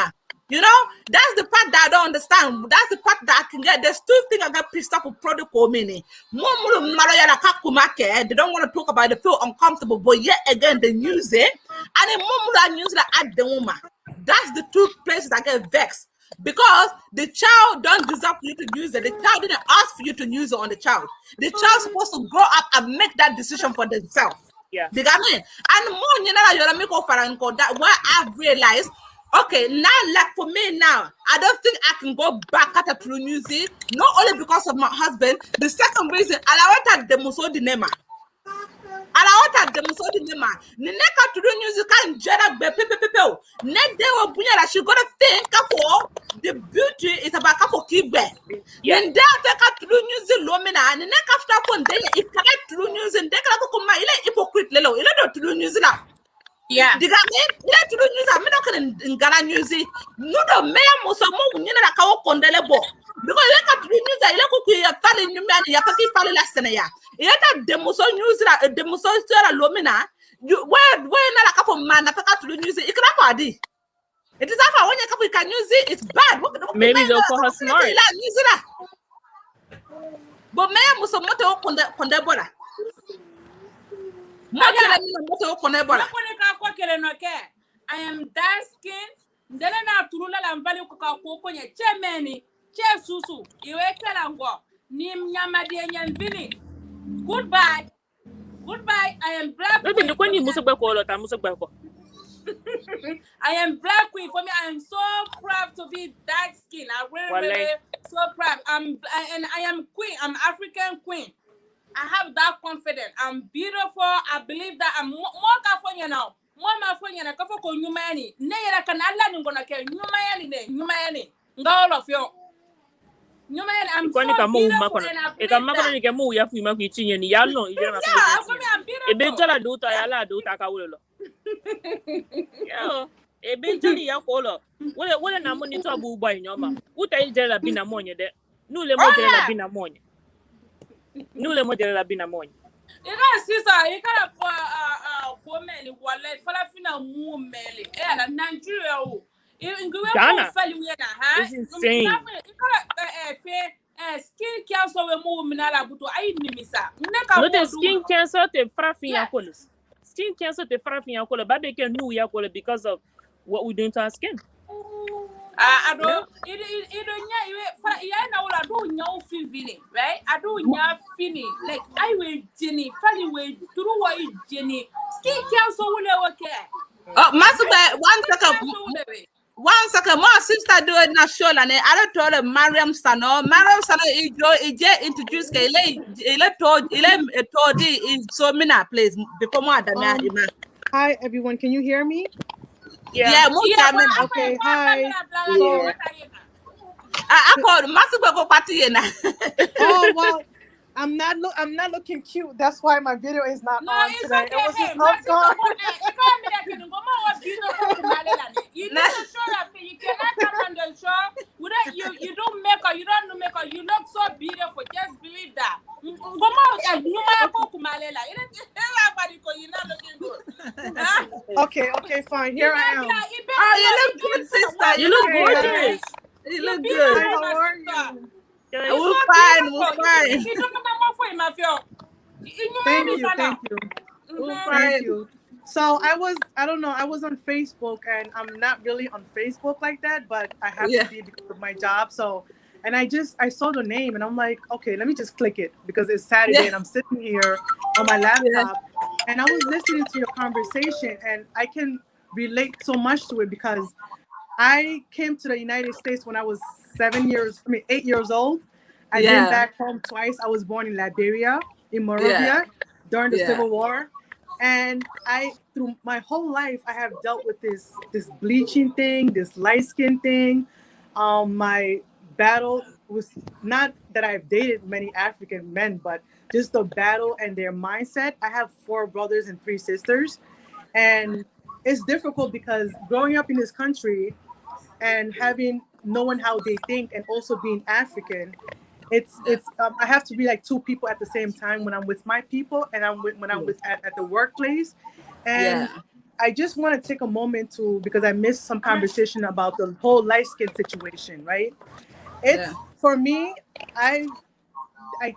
You know, that's the part that I don't understand. That's the part that I can get. There's two things I got pissed off with product mini. They don't want to talk about it, they feel uncomfortable, but yet again they use it. And then more use that at the woman. That's the two places I get vexed. Because the child don't deserve for you to use it. The child didn't ask for you to use it on the child. The child's supposed to grow up and make that decision for themselves. Yeah. You got me? And more, you know, you're that what I've realized Okay, now like for me now, I don't think I can go back at a true music. Not only because of my husband. The second reason, I want to demonstrate the name. Alawata demonstrate the name. The next true music can jara be people. Next day will be that she gonna think for the beauty is about for keep there. Yeah. Then they take a true music lomina and the next after one day if cannot true music they can come my hypocrite lelo. You know true music now. Yeah. Diga me ila tulu news am no kan ngara news no do me mo so mo nyina na kawo kondele bo because ila ka tulu news ila ko ku ya fale nyumya ni ya kaki fale la sene ya ila ta demo so news la demo so story lomina where na la ka for man na ka tulu news ikra ko adi it is afa when you can use it it's bad Maybe they'll call her smart. ila news la but me mo so mo te konde bola I am dark skinned. Then I turula la mbali kukakukonye che meni che susu iweke la ngo ni mnyamadi nyanvini. Goodbye. I am black queen. I am black queen. For me, I am so proud to be dark skinned. I really so proud. I am queen. I'm African queen. I have that confidence. I'm beautiful. I believe that I'm more California now. More California na kafo ko nyumani. Ne yera kan Allah ni ngona ke nyumayani. All of you. Nyumayani, I'm so beautiful and I believe that. I'm beautiful. Eventually ya kolo wole na money to abu boy nyoma uta ijela bina monye de nule modela bina monye Ika sister ika woman wala fala fina mu mele la Nigeria o ingwe ko fali wena ha it's insane ika skin cancer we mu minala buto ayi nimisa no the skin cancer te frafin ya kolo skin cancer te frafin ya kolo babe ke nu ya kolo because of what we doing to our skin. I don't. Na wala do nya feeling, right? I do nya feeling like I will Jenny, funny way through what Jenny. Skin cancer will okay. Oh, Massebe, 1 second. My sister do it not show and I don't told Mariama Sannor. Mariama Sannor is introduced ele told is so many place before more than Hi everyone, can you hear me? Yeah, okay, hi. Yeah. I called Massebe go party na. Oh well, I'm not looking cute. That's why my video is not on today. Okay. It was just gone. You need to show that you cannot come on the show without you don't make her, you don't do makeup, you look so beautiful. Just believe that. Okay, fine. Here I am. Oh, you look good, sister. You look gorgeous. You look good. How are you? We're fine. Thank you. So I was on Facebook, and I'm not really on Facebook like that, but I have to be because of my job. So, and I saw the name, and I'm like, okay, let me just click it because it's Saturday, and I'm sitting here on my laptop, and I was listening to your conversation, and I can relate so much to it because I came to the United States when I was 8 years old. I've been back home twice. I was born in Liberia, in Monrovia, during the Civil War. And through my whole life, I have dealt with this bleaching thing, this light skin thing. My battle was not that I've dated many African men, but just the battle and their mindset. I have 4 brothers and 3 sisters. And it's difficult because growing up in this country and knowing how they think and also being African, it's I have to be like 2 people at the same time when I'm with my people and when I'm at the workplace. And I just want to take a moment because I missed some conversation about the whole light skin situation, right? It's for me, I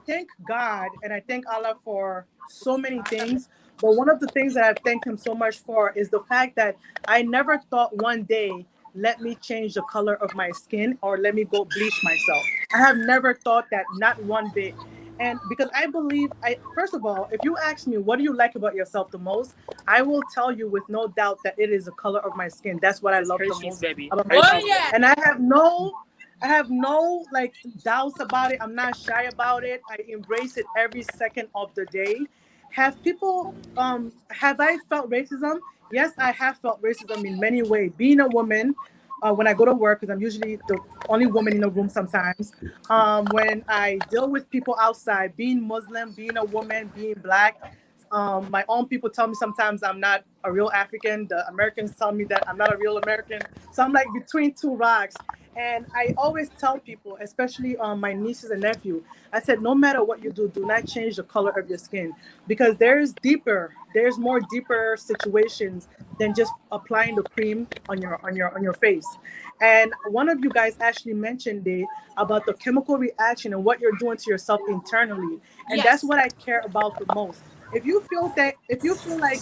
thank God and I thank Allah for so many things. But one of the things that I've thanked him so much for is the fact that I never thought one day, let me change the color of my skin or let me go bleach myself. I have never thought that, not one bit. And because I believe, first of all, if you ask me what do you like about yourself the most, I will tell you with no doubt that it is the color of my skin. That's what I love the Hershey's, most baby. about Oh myself, Hershey's. yeah. and I have no like doubts about it. I'm not shy about it. I embrace it every second of the day. Have I felt racism? Yes, I have felt racism in many ways. Being a woman, when I go to work, because I'm usually the only woman in the room sometimes. When I deal with people outside, being Muslim, being a woman, being black, my own people tell me sometimes I'm not a real African. The Americans tell me that I'm not a real American. So I'm like between two rocks. And I always tell people, especially my nieces and nephew, I said, no matter what you do, do not change the color of your skin because there's more deeper situations than just applying the cream on your face. And one of you guys actually mentioned it about the chemical reaction and what you're doing to yourself internally. And that's Yes. what I care about the most. If you feel like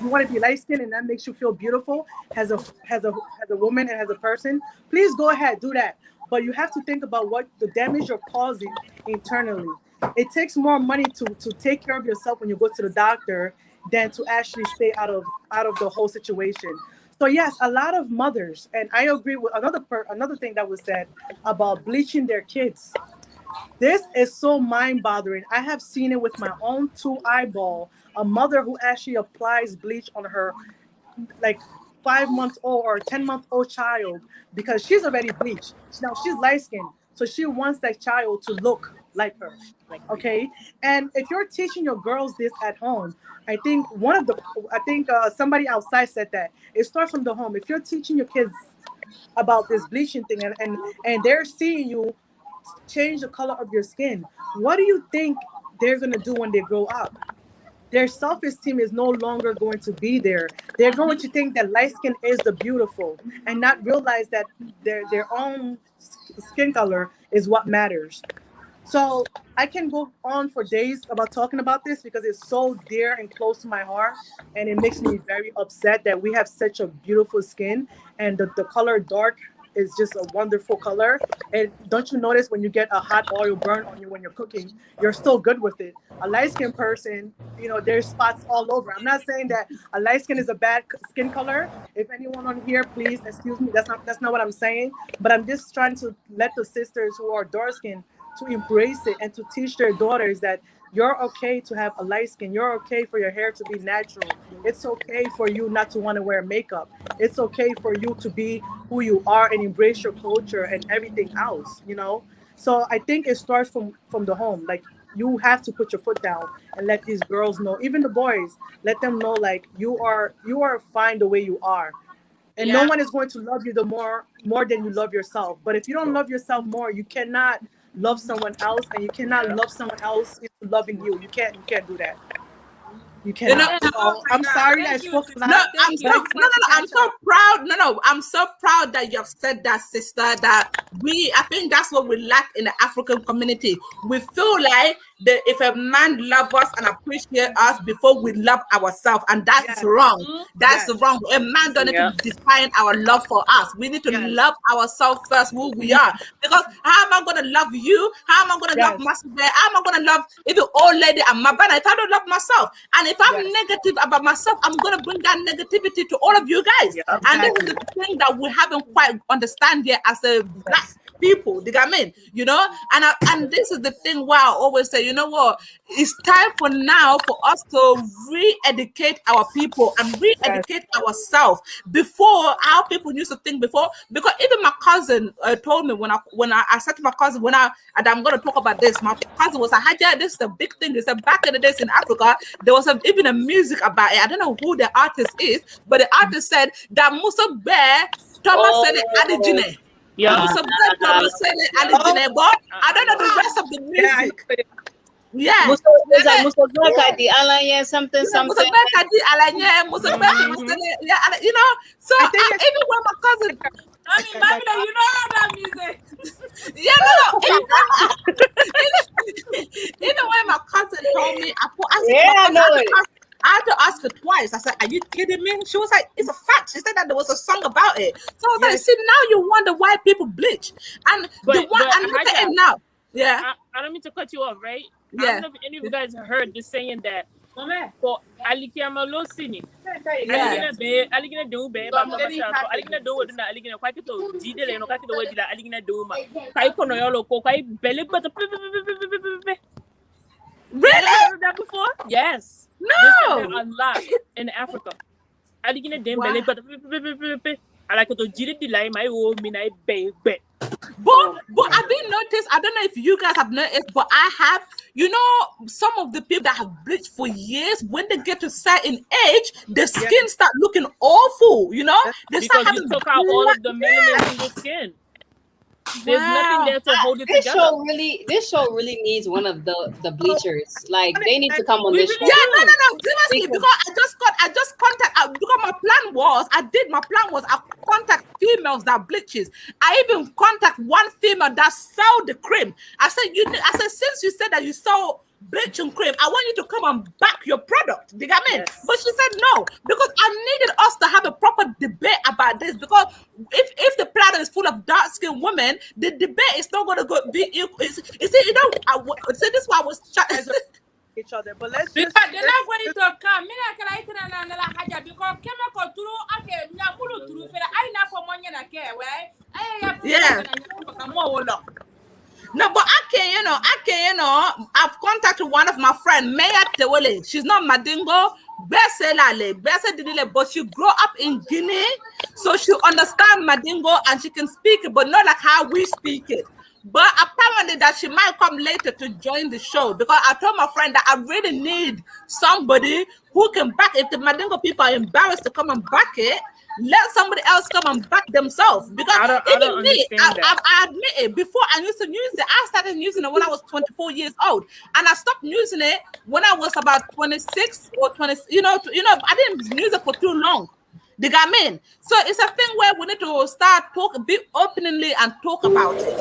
you want to be light skinned and that makes you feel beautiful as a woman and as a person, please go ahead, do that. But you have to think about what the damage you're causing internally. It takes more money to take care of yourself when you go to the doctor than to actually stay out of the whole situation. So yes, a lot of mothers, and I agree with another thing that was said about bleaching their kids. This is so mind-boggling. I have seen it with my own two eyeball. A mother who actually applies bleach on her like 5 months old or 10 month old child because she's already bleached. Now she's light skinned, so she wants that child to look like her. Like me. Okay, and if you're teaching your girls this at home, I think somebody outside said that it starts from the home. If you're teaching your kids about this bleaching thing and they're seeing you change the color of your skin, what do you think they're gonna do when they grow up? Their self-esteem is no longer going to be there. They're going to think that light skin is the beautiful and not realize that their own skin color is what matters. So I can go on for days about talking about this because it's so dear and close to my heart. And it makes me very upset that we have such a beautiful skin and the color dark is just a wonderful color. And don't you notice when you get a hot oil burn on you when you're cooking, you're still good with it. A light skinned person, there's spots all over. I'm not saying that a light skin is a bad skin color. If anyone on here, please excuse me. That's not what I'm saying. But I'm just trying to let the sisters who are dark skinned to embrace it and to teach their daughters that you're okay to have a light skin. You're okay for your hair to be natural. It's okay for you not to want to wear makeup. It's okay for you to be who you are and embrace your culture and everything else. So I think it starts from the home. Like you have to put your foot down and let these girls know, even the boys, let them know like you are fine the way you are. And no Yeah. one is going to love you the more than you love yourself. But if you don't love yourself more, you cannot love someone else, and you cannot love someone else into loving you. You can't do that. You You know, cannot. Yeah. Oh So my I'm God. sorry I Thank you, spoke a sister. no, lot, I'm Thank so you. but I no, just no, wanted to no. I'm catch so up. proud. No, I'm so proud that you have said that, sister. That I think that's what we lack in the African community. We feel like if a man loves us and appreciate us before we love ourselves, and that's Yes, wrong. Mm, That's yes, wrong. A man don't need to Yeah. define our love for us. We need to yes, love ourselves first, who we are. Because how am I gonna love you? How am I gonna love yes, Massebe? How am I gonna love even old lady and Mabineh if I don't love myself? And if I'm yes, negative about myself, I'm gonna bring that negativity to all of you guys. Yeah. And this is exactly. the thing that we haven't quite understand yet as a black Yes, people. Do you get me? And this is the thing where I always say, you know what? It's time for now for us to re-educate our people and yes, re-educate ourselves before our people used to think before. Because even my cousin told me when I said to my cousin and I'm gonna talk about this. My cousin was like, Haja, this is a big thing. They said back in the days in Africa, there was even a music about it. I don't know who the artist is, but the artist said that Musa Bear Thomas said it Oh, Adigine. Yeah. Musa Bear Thomas said it yeah. oh Adigine, but I don't know the Yeah. rest of the yeah, I know music. it. Yeah. Musa, is that Musa Kadi Alan, something, Musa something. Bear Kadi Alanye, Musa Bear Thomas said Mhm. it. Yeah, so I think even when my cousin I mean, Mabineh, you know all that music. yeah, no. Even when my cousin told me, I said to Yeah, my I cousin, know it. I had to ask her twice. I said, "Are you kidding me?" She was like, "It's a fact." She said that there was a song about it. So I was like, yes, "See, now you wonder why people bleach, and the one But and look at it Haja, now." Yeah, I don't mean to cut you off, right? I don't know if any of you guys heard the saying that for alikiyama lo sini. Aligina do be ba ko masha ko aligina do wodina aligina kwa kito jide le no ka kito wodila aligina do ma kai kono yolo ko kai bele but Really? heard that before? Yes. No. They said that a lot in Africa. Aligina dem bele but I like to jide dilai my o mina be. But I've been noticed. I don't know if you guys have noticed, but I have. You know, some of the people that have bleached for years, when they get to certain age, the skin start looking awful. You know, they because start you took out all of the melanin in the skin. There's nothing there to hold it together. This show really needs one of the bleachers. Like they need to come on this show. Yeah, no. Seriously, because I just contact. Because my plan was, I contact females that bleaches. I even contact one female that sell the cream. I said, since you said that you sell bleaching cream, I want you to come and back your product. Do you get me? Yes. But she said no, because I needed us to have a proper debate about this. Because if the planet is full of dark skinned women, the debate is not going to be equal. You see, you know, this is why I was chatting. Each other, but let's because just they're not going to come. Me na kala ita na na haja because kema ko turu ake na bulu turu fela ai na for money na ke we ai ya na nya ka mo wolo. No, but I can, I've contacted one of my friends, Maya Tewele. She's not Madingo, but she grew up in Guinea, so she understands Madingo and she can speak it, but not like how we speak it. But apparently that she might come later to join the show, because I told my friend that I really need somebody who can back. If the Madingo people are embarrassed to come and back it, let somebody else come and back themselves. Because I don't understand that. I admit it, before I used to use it, I started using it when I was 24 years old, and I stopped using it when I was about 26 or 20. I didn't use it for too long. Do you get me? So it's a thing where we need to start be openly and talk about it.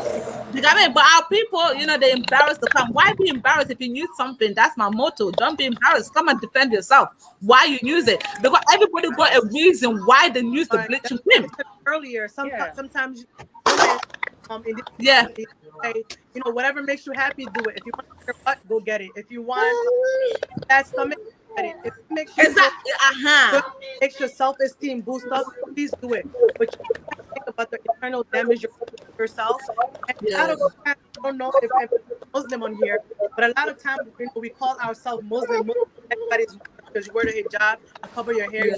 Do you get me? But our people, they're embarrassed to come. Why be embarrassed if you use something? That's my motto. Don't be embarrassed. Come and defend yourself. Why you use it? Because everybody got a reason why they use the bleaching cream. Earlier, sometimes in this say, whatever makes you happy, do it. If you want your butt, go get it. If you want that stomach, get it. If it makes you makes your self-esteem boost up, please do it. But you have to think about the internal damage you're doing to yourself. And a lot of times, I don't know if everybody's Muslim on here, but a lot of times we call ourselves Muslim. Everybody's because you wear the hijab, you cover your hair.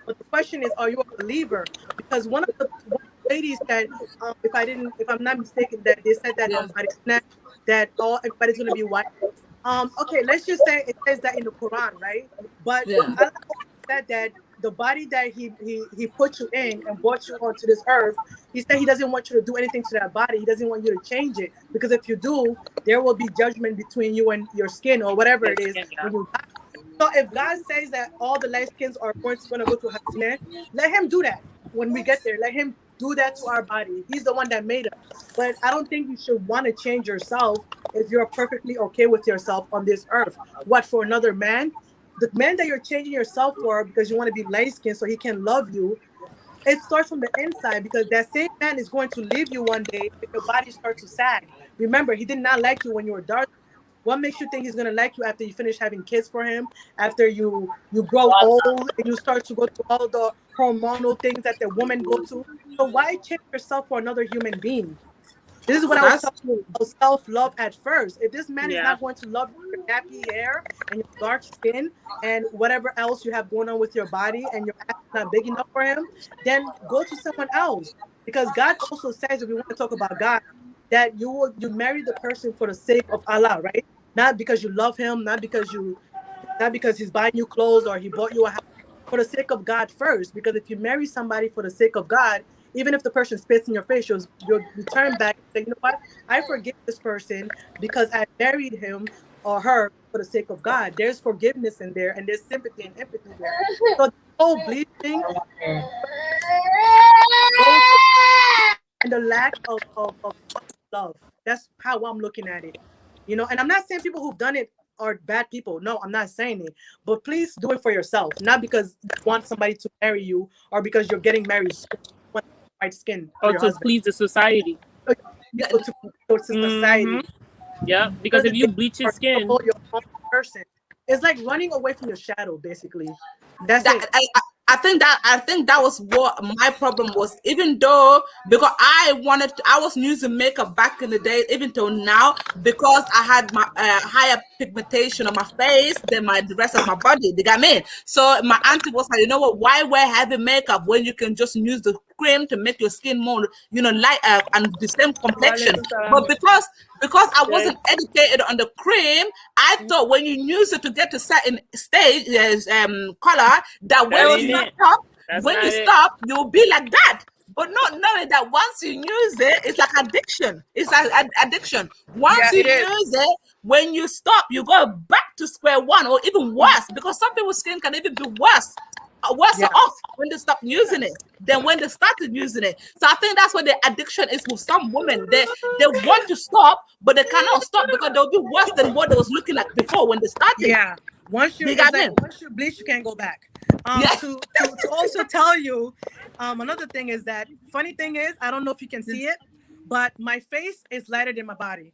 But the question is, are you a believer? Because one of the ladies said, if I'm not mistaken, that they said that that everybody's gonna be white. Okay, let's just say it says that in the Quran, right? But Allah said that the body that he put you in and brought you onto this earth, he said he doesn't want you to do anything to that body. He doesn't want you to change it, because if you do, there will be judgment between you and your skin or whatever it is when you die. So if God says that all the light skins are going to go to Hasna, let him do that when we get there. Let him do that to our body. He's the one that made us. But I don't think you should want to change yourself if you're perfectly okay with yourself on this earth. What, for another man? The man that you're changing yourself for because you want to be light skinned so he can love you, it starts from the inside, because that same man is going to leave you one day if your body starts to sag. Remember, he did not like you when you were dark. What makes you think he's gonna like you after you finish having kids for him, after you grow old and you start to go through all the hormonal things that the women go to? So why change yourself for another human being? This is what I was talking about, self-love at first. If this man is not going to love your nappy hair and your dark skin and whatever else you have going on with your body, and your ass is not big enough for him, then go to someone else. Because God also says, if we want to talk about God, that you marry the person for the sake of Allah, right? Not because you love him, not because he's buying you clothes or he bought you a house, for the sake of God first. Because if you marry somebody for the sake of God, even if the person spits in your face, you'll return back and say, you know what? I forgive this person because I married him or her for the sake of God. There's forgiveness in there, and there's sympathy and empathy there. So the whole bleeding and the lack of love. That's how I'm looking at it. And I'm not saying people who've done it are bad people. No, I'm not saying it. But please do it for yourself, not because you want somebody to marry you or because you're getting married with white skin or to please the society. To society. Yeah, because Because if you bleach your skin, your own person. It's like running away from your shadow, basically. That's that it. I think that was what my problem was. Even though because I was using makeup back in the day, even till now, because I had my higher pigmentation on my face than the rest of my body. They got me. So my auntie was like, you know what? Why wear heavy makeup when you can just use the cream to make your skin more, light and the same complexion? Walaikum salam. But because I Okay. wasn't educated on the cream, I thought when you use it to get to certain stage color, that That once ain't you it. stop, That's when you not it. stop, you'll be like that. But not knowing that once you use it, it's like addiction. It's like addiction. Once Yeah, you it is. use it, when you stop, you go back to square one or even worse, because some people's skin can even be worse Yeah. off when they stop using it than when they started using it. So I think that's what the addiction is with some women. They want to stop, but they cannot stop because they'll be worse than what they was looking like before when they started. Yeah. Once you You it's got like me? once you bleach, you can't go back. Yeah. To also tell you, another thing is that funny thing is, I don't know if you can see it, but my face is lighter than my body.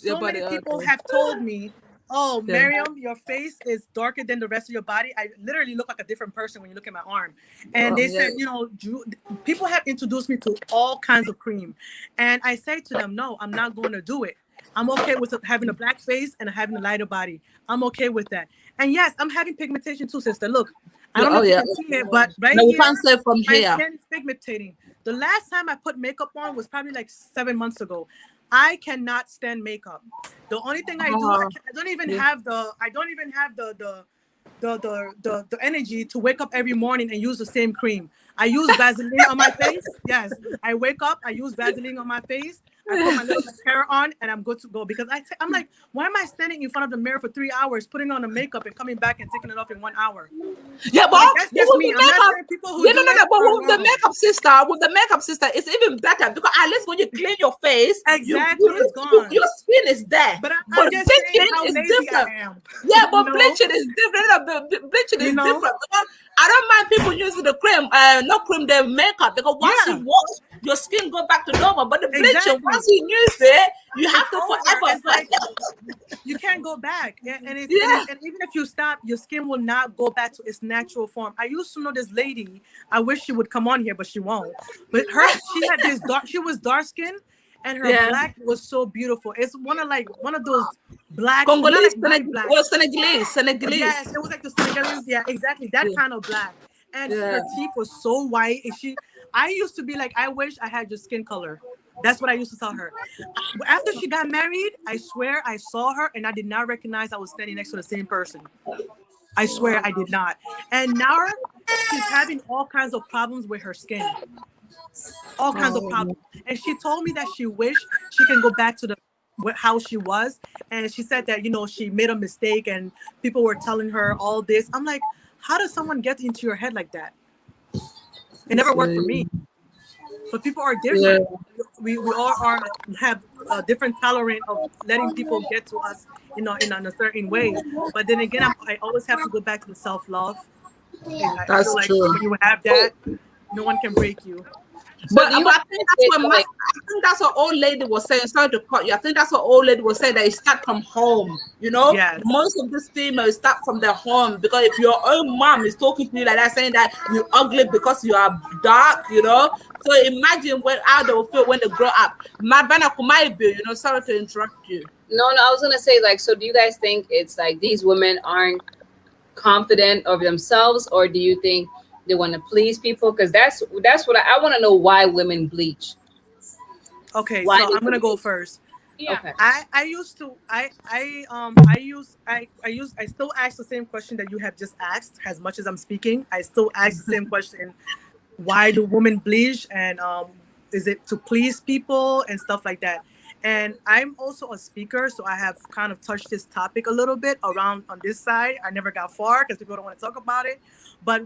Your So body, many people okay. have told me, "Oh, Yeah. Miriam, your face is darker than the rest of your body." I literally look like a different person when you look at my arm. And they Yeah. said, people have introduced me to all kinds of cream, and I say to them, "No, I'm not going to do it. I'm okay with having a black face and having a lighter body. I'm okay with that." And yes, I'm having pigmentation too, sister. Look, I don't know Oh if you yeah. can see it, but right No, we here, can't say from my here. skin is pigmentating. The last time I put makeup on was probably like 7 months ago. I cannot stand makeup. The only thing I do, Oh, I don't even yeah. have the energy to wake up every morning and use the same cream. I use Vaseline on my face. Yes, I wake up, I use Vaseline on my face. I put my little mascara on, and I'm good to go. Because I'm like, why am I standing in front of the mirror for 3 hours, putting on the makeup and coming back and taking it off in 1 hour? Yeah, But but that's just with me. the I'm not makeup, saying people who yeah, no, do no, it no. But are wrong. with the makeup sister, it's even better because at least when you clean your face, Exactly, it's gone. your skin is there. But But I'm just saying bleaching how is lazy I different. am. Yeah, you but know, bleaching is different. Bleaching you is know. different. Because I don't mind people using the cream, not cream, the makeup, because once you Yeah, wash, your skin go back to normal. But the bleaching, exactly. once you use it, you It's have to over. forever. It's like you can't go back, Yeah. and even if you stop, your skin will not go back to its natural form. I used to know this lady. I wish she would come on here, but she won't. But she had this dark. She was dark skinned, and her Yeah. black was so beautiful. It's one of those black, not Congolese, like my black. Senegalese. Yes, it was like the Senegalese. Yeah, exactly. That Yeah. kind of black. And Yeah. her teeth was so white. And I used to be like, I wish I had your skin color. That's what I used to tell her. After she got married, I swear I saw her and I did not recognize I was standing next to the same person. I swear I did not. And now she's having all kinds of problems with her skin. All kinds of Oh, problems. And she told me that she wished she can go back to the how she was. And she said that, she made a mistake and people were telling her all this. I'm like, how does someone get into your head like that? It never worked for me. But people are yeah. different. We all have a different tolerance of letting people get to us in a certain way. But then again, I always have to go back to the self love. I feel That's like true. when you have that, no one can break you. So do you But I guys think that's think what like I think that's what old lady was saying. Sorry to cut you. I think that's what old lady was saying, that it start from home. Yes. Most of these females start from their home, because if your own mom is talking to you like that, saying that you're ugly because you are dark. So imagine how they will feel when they grow up. Mabineh Dukuly, sorry to interrupt you. no, I was gonna say like, so do you guys think it's like these women aren't confident of themselves, or do you think they want to please people? Because that's what I want to know, why women bleach. Okay, Why so do I'm gonna go first. Yeah. Okay. I used to I still ask the same question that you have just asked. As much as I'm speaking, I still ask the same question. Why do women bleach, and is it to please people and stuff like that? And I'm also a speaker, so I have kind of touched this topic a little bit around on this side. I never got far because people don't want to talk about it. But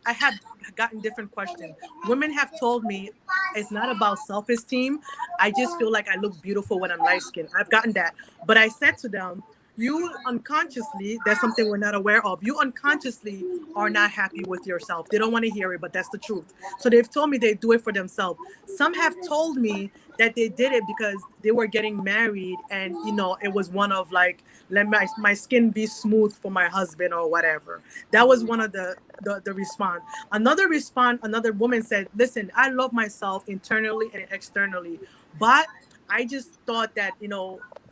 I have gotten different questions. Women have told me it's not about self-esteem. I just feel like I look beautiful when I'm light skinned. I've gotten that. But I said to them, you unconsciously, that's something we're not aware of. You unconsciously are not happy with yourself. They don't want to hear it, but that's the truth. So they've told me they do it for themselves. Some have told me that they did it because they were getting married and it was one of like, let my skin be smooth for my husband or whatever. That was one of the response. Another woman said, listen, I love myself internally and externally, but I just thought that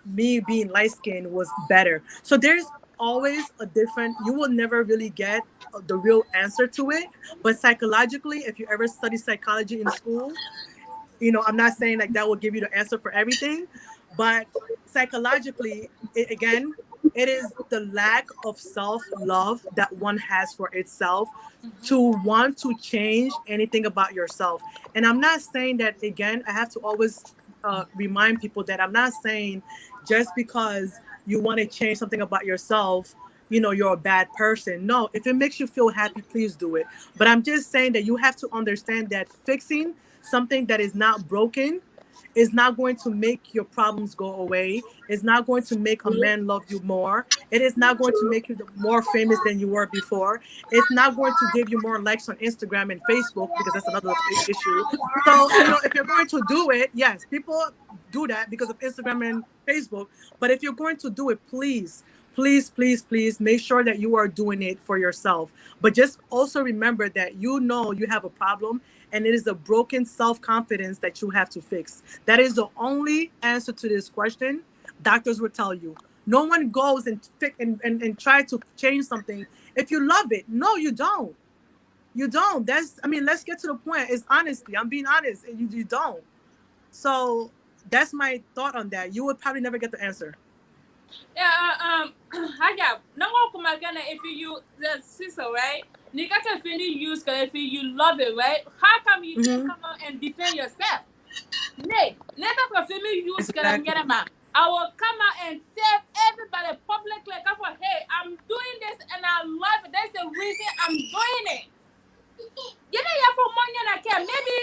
me being light skinned was better. So there's always a different, you will never really get the real answer to it. But psychologically, if you ever study psychology in school, I'm not saying like that will give you the answer for everything, but psychologically, again, it is the lack of self-love that one has for itself to want to change anything about yourself. And I'm not saying that, again, I have to always remind people that I'm not saying just because you want to change something about yourself, you're a bad person. No, if it makes you feel happy, please do it. But I'm just saying that you have to understand that fixing something that is not broken is not going to make your problems go away. It's not going to make a man love you more. It is not going to make you more famous than you were before. It's not going to give you more likes on Instagram and Facebook, because that's another issue. So, if you're going to do it, yes, people do that because of Instagram and Facebook. But if you're going to do it, please, please, please, please make sure that you are doing it for yourself. But just also remember that you have a problem, and it is a broken self-confidence that you have to fix. That is the only answer to this question. Doctors will tell you. No one goes and try to change something if you love it. No, you don't. You don't. Let's get to the point. It's honesty. I'm being honest. You don't. So that's my thought on that. You would probably never get the answer. Yeah, Haja, no one come again if you the sister, right? You got to finish use if you love it, right? How come you can come out and defend yourself? Nay, let us finish use Exactly. I will come out and tell everybody publicly, hey, I'm doing this and I love it. That's the reason I'm doing it. You know, you for money and I can. Maybe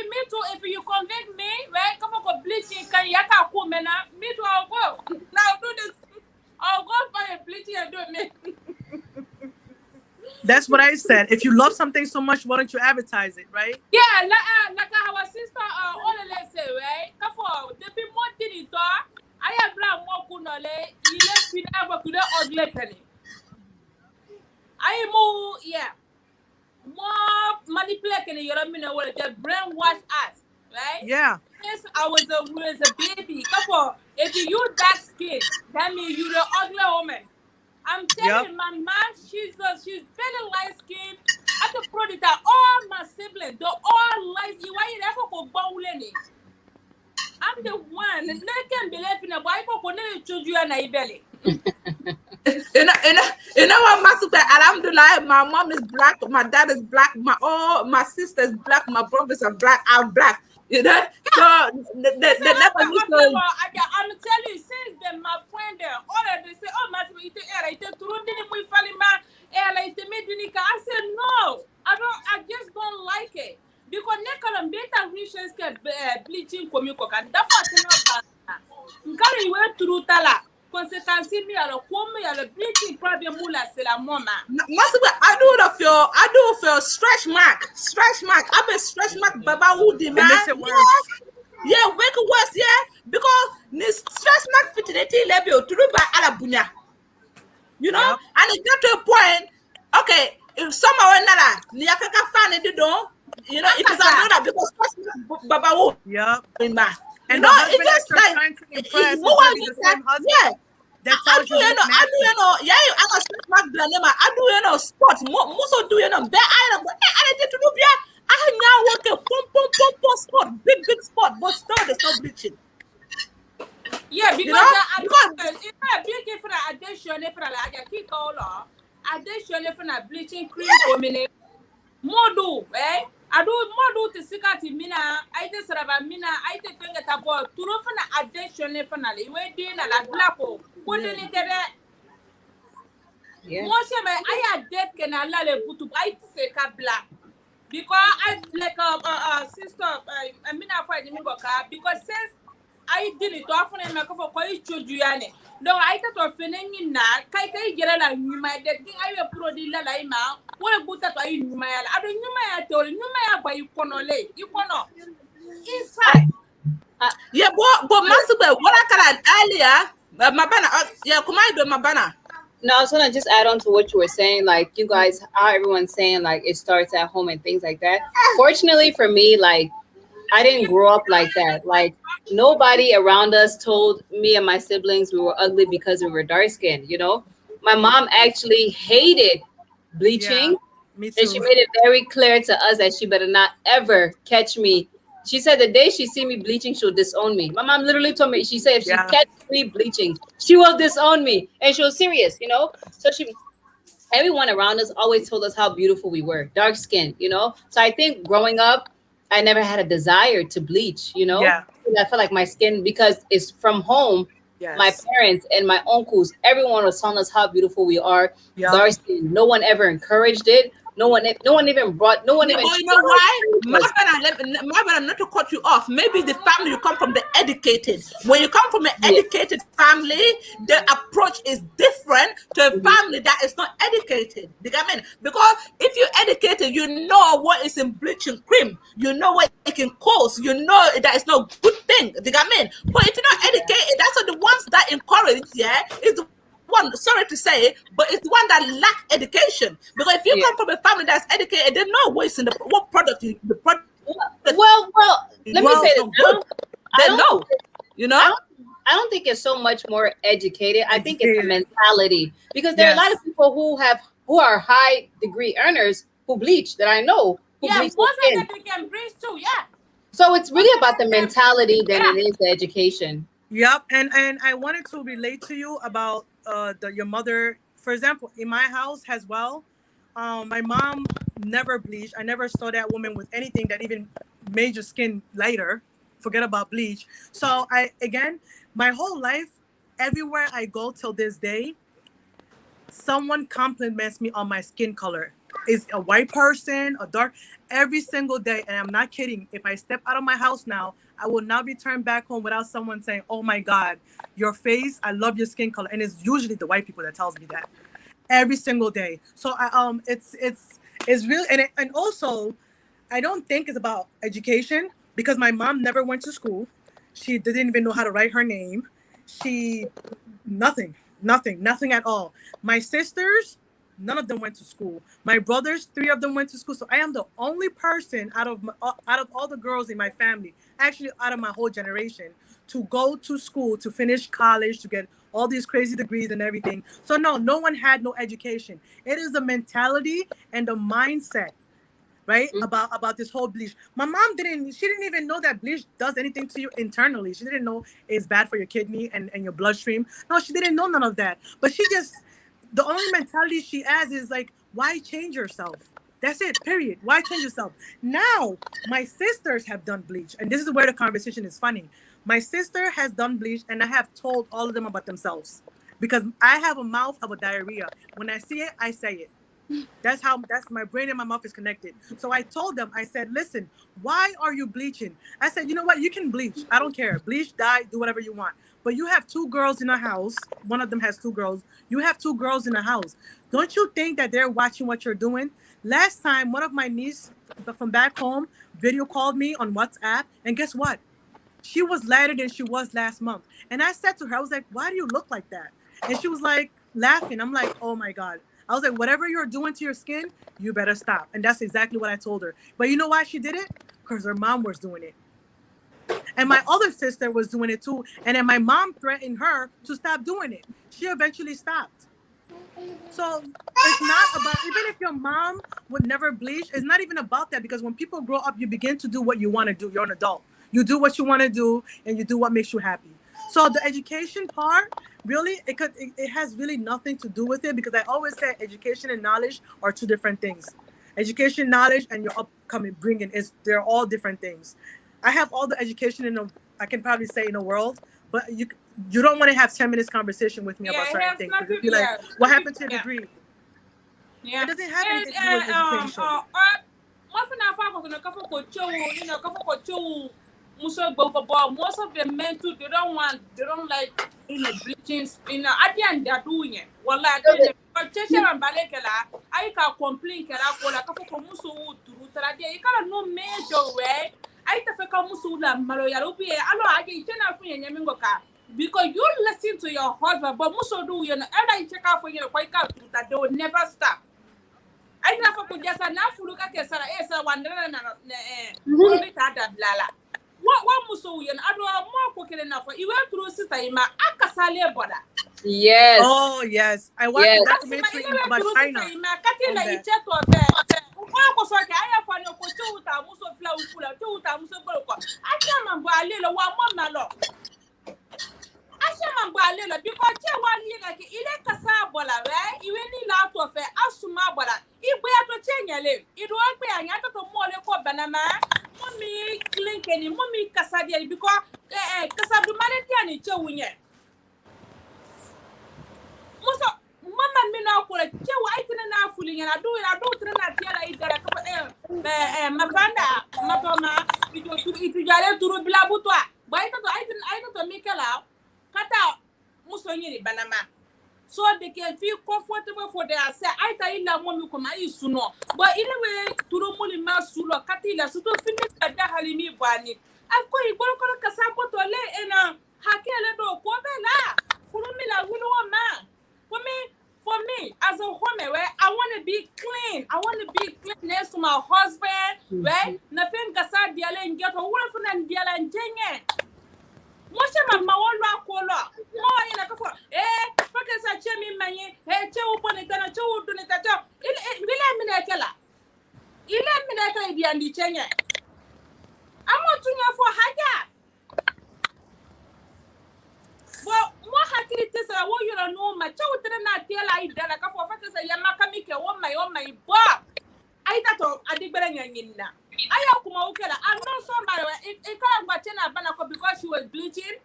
me too. If you convict me, right? Come on, bleaching. Can you come now? Me too. I'll go. Now do this. I'll go find a bleaching and do it. That's what I said. If you love something so much, why don't you advertise it, right? Yeah, like our sister, all let's say, right? Come on, the people wanting it. I have black more kunole. You let me have to the ugly penny. I move, yeah. More manipulating the Yoramina will just brainwash us, right? Yeah. Yes, I was a baby. Come on, if you dark skin, that means you're the ugly woman. I'm telling my mom, she's very light skinned. At the product, all my siblings, they're all light. You why you never go bowling? I'm the one. And they can believe in a wife for no children and I belly. You know what, Master? Alhamdulillah, my mom is black, my dad is black, my sister is black, my brothers are black, I'm black. You know, so they never used to. I'm telling you, since then, my friend there, all of they say, oh, Master, you take air, I take to run in my family, air, like the Medinica. I said, no, I just don't like it. Because Nekal and Beta Richards get bleaching for me, and that's what I'm carrying you through Tala. Consequence me à la come à la bleaching problem mula c'est la mama. I do feel stretch mark. I be stretch mark baba who demand. It makes it worse. Yeah, make it worse, yeah. Because this stretch mark fidelity level to do by alabunya. You know, and it got to a point, okay, if somehow or another, you find it, you know, it is another because stretch mark baba who. Yep. And it just like trying to impress the same husband. Yeah. That tells you I was back I do sport. Most do be I did to do I now work a pom sport, big sport, but still there's no bleaching. Yeah, because it's not bleaching for the addition for the keep all addition for the bleaching cream for me. Modu, eh? I do modu to seek out mina. I just have a mina. I take finger tabo to no for the addition finally. We did a blapo. Put it there. Most of I had dead can allow the put to I say black. Because I like sister, I mean I find the because since I did it often and make for quite Juliane. No, I thought of finning na kai get a my thing I will pro di la ma. What a good that I knew my I don't know my told you my by you conole. You cono inside. Yeah, but Massebe, what I can earlier, Mabana, yeah, come on, do Mabana. No, I was gonna just add on to what you were saying, like you guys, how everyone's saying like it starts at home and things like that. Fortunately for me, like I didn't grow up like that. Like nobody around us told me and my siblings we were ugly because we were dark skinned, you know? My mom actually hated Yeah, bleaching, me and she too. made it very clear to us that she better not ever catch me. She said the day she see me bleaching, she'll disown me. My mom literally told me, she said if she Yeah, catches me bleaching, she will disown me. And she was serious, you know? So she everyone around us always told us how beautiful we were, dark skin, you know? So I think growing up, I never had a desire to bleach, you know? yeah, I felt like my skin, because it's from home, my yes, parents and my uncles, everyone was telling us how beautiful we are, yep. dark skin. No one ever encouraged it. No one Yeah, even but you showed know how why? serious it Mabana, not to cut you off. Maybe the family you come from, the educated. When you come from an was. educated family, the approach is different to a Yeah. family that is not educated. Do you get me? Because if you're educated, you know what is in bleaching cream. You know what it can cause. You know that it's not good thing. Do you get me? But if you're not educated, that's what the ones that encourage, yeah, is the one, sorry to say, but it's the one that lack education. Because if you Yeah. come from a family that's educated, they know what's in what product the product Well, you let me do say is this. not good. I They don't know, you know. I don't I don't think it's so much more educated. I think it's a Educated. mentality, because there are a lot of Yes. people who are high degree earners who bleach, that I know, who Yeah, bleach their most of skin. them can breathe too, yeah. So it's Most really of about them the can breathe, mentality than it yeah. is the education. Yep. And I wanted to relate to you about your mother. For example, in my house as well, my mom never bleached. I never saw that woman with anything that even made your skin lighter. Forget about bleach. So I again, my whole life, everywhere I go till this day, someone compliments me on my skin color. Is a white person, a dark, every single day. And I'm not kidding. If I step out of my house now, I will not return back home without someone saying, "Oh my God, your face, I love your skin color." And it's usually the white people that tells me that every single day. So it's really and also I don't think it's about education because my mom never went to school. She didn't even know how to write her name. She nothing, nothing at all. My sisters, none of them went to school. My brothers, three of them went to school. So I am the only person out of all the girls in my family, actually out of my whole generation, to go to school, to finish college, to get all these crazy degrees and everything. So no, no one had no education. It is the mentality and the mindset, right? About this whole bleach. My mom she didn't even know that bleach does anything to you internally. She didn't know it's bad for your kidney and your bloodstream. No, she didn't know none of that. But she just the only mentality she has is like, why change yourself? That's it, period. Why change yourself? Now, my sisters have done bleach, and this is where the conversation is funny. My sister has done bleach, and I have told all of them about themselves because I have a mouth of a diarrhea. When I see it, I say it. That's my brain and my mouth is connected. So I told them, I said, listen, why are you bleaching? I said, you know what? You can bleach. I don't care. Bleach, dye, do whatever you want. But you have two girls in a house. One of them has two girls. You have two girls in a house. Don't you think that they're watching what you're doing? Last time, one of my niece from back home video called me on WhatsApp. And guess what? She was lighter than she was last month. And I said to her, I was like, why do you look like that? And she was like, laughing. I'm like, oh my God. I was like, whatever you're doing to your skin, you better stop. And that's exactly what I told her. But you know why she did it? Because her mom was doing it. And my other sister was doing it too. And then my mom threatened her to stop doing it. She eventually stopped. So it's not about, even if your mom would never bleach, it's not even about that because when people grow up, you begin to do what you want to do. You're an adult. You do what you want to do and you do what makes you happy. So the education part, really, it has really nothing to do with it because I always say education and knowledge are two different things. Education, knowledge, and your upcoming bringing they're all different things. I have all the education I can probably say in the world, but you don't want to have 10 minutes conversation with me Yeah, about it certain has things because nothing, you'll be like, yeah. what happened to your Yeah. degree? It Yeah. doesn't have And anything to do with education. what for now for go no kafo ko chow, you know, kafo ko chow Muso Boko, most of the men too, they don't like bleaching, at the end they're doing it. Well, like, Cheshire and Balekela, I can complain, Karakola, Kafoko Musu, you can't no major way. I take a Musula, Maloyarupi, I get general free and Yamingoka. Because you listen to your husband, but Muso do, every check out for you, quite out that they will never stop. I never could just enough look at Kesara, one blala. What Muso, I do more cooking enough for you went through sister in my Akasale border. Yes. Oh, yes. I watched the documentary about China. Because ile kasabola iweni la to fe asuma bola igbe to chenyele ido agbe anya to mole ko banama mommy klinkeni mommy kasadi because kasadu maleti ani chewunye muso mama mina ko chewa itina na fulinya na do trena tiara idara ko mafanda maboma itu jare turu bila butwa ba ito to mikela kata muso nyiri banama so they can feel comfortable for their say I tell you mommy come I suno but anyway turu muli ma sulo katila so to finish da halimi bani afko igoro ko kasapo to le ena hakele do ko bela furumi la wulu ma for me as a woman where I want to be clean next to my husband right nothing gasa diale ngeto wala funa diale njenge Moshe mama wala kola. Mo ina kafo. Fake sa chemi manye. Che upone tana che udune tata. Ile mine kala bi andi chenye. Amo tunya fo haja. Bo mo hakiri tesa wo yoro no ma che utre na tiela idala kafo fake sa yama kamike wo mai bo. Aita to adigbere nyanyina. Aya kuma ukela. I'm not somebody. It can't watch because she was bleaching.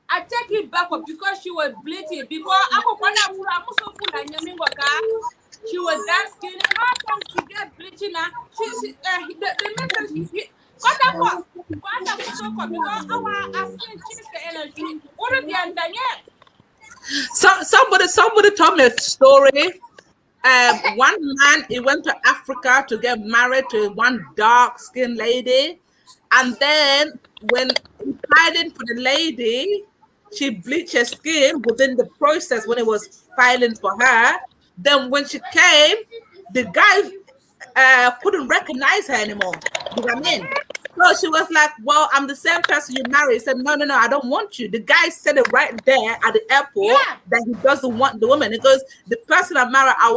I take it back because she was bleaching. Because she was dark skin. How come she get bleaching now? The message because our skin change the energy. What are the underneath? Somebody told me a story. One man, he went to Africa to get married to one dark-skinned lady, and then when he filing for the lady, she bleached her skin within the process when it was filing for her. Then when she came, the guy couldn't recognize her anymore. You know what I mean? So she was like, well, I'm the same person you married. He said, no, I don't want you. The guy said it right there at the airport that he doesn't want the woman. He goes, the person I married a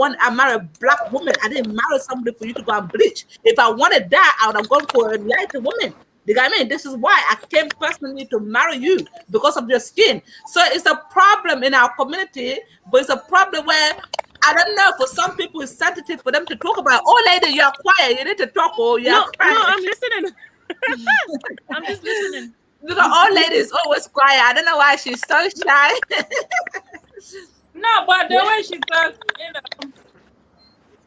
black woman. I didn't marry somebody for you to go and bleach. If I wanted that, I would have gone for a lighter woman. You know what I mean? This is why I came personally to marry you, because of your skin. So it's a problem in our community, but it's a problem where I don't know, for some people it's sensitive for them to talk about. Oh, lady, you're quiet. You need to talk, or you're No, I'm listening. I'm just listening. Because old lady is always quiet. I don't know why she's so shy. No, but the way she talks,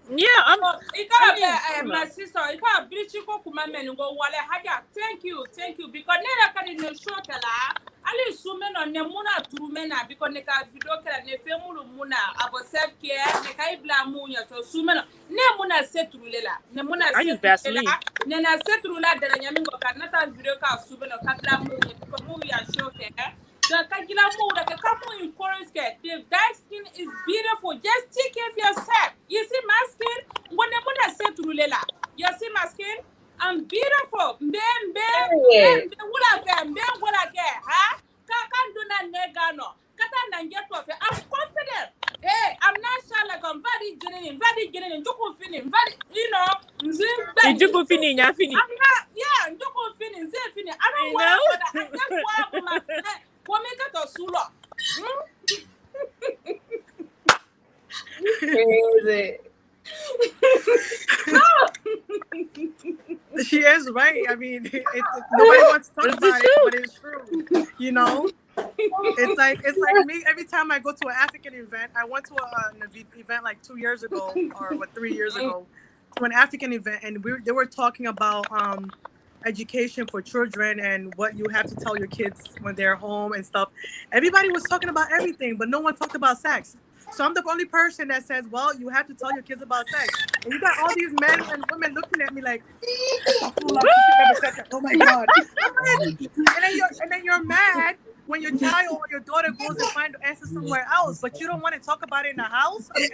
Yeah, my sister, you can't bleach you go kuma men go wale haja. Thank you, because never can in the show kala. Ali sumen on ne muna turumena because ne ka video kala ne femulu muna about self care ne ka ibla munya so sumen ne muna setrulela ne muna setrulela ne na setrulela de nyamingo ka nata video ka sumen ka bla munya ko mu ya show care. The dark skin is beautiful. Just take care of yourself. You see my skin? When I say to Rulela, you see my skin? I'm beautiful. I'm confident. Hey, I'm not shy like I'm very genuine. You know, I'm not, I don't want I just want my Crazy. She is right. I mean, nobody wants to talk about it, but it's true. You know, it's like me. Every time I go to an African event, I went to an event like 2 years ago or 3 years ago, to an African event, and they were talking about education for children and what you have to tell your kids when they're home and stuff, everybody was talking about everything, but no one talked about sex. So I'm the only person that says, well, you have to tell your kids about sex. And you got all these men and women looking at me like, astaghfirullah, she should never said that. Oh my God. I'm like, and then you're mad when your child or your daughter goes and find the answer somewhere else, but you don't want to talk about it in the house. I mean,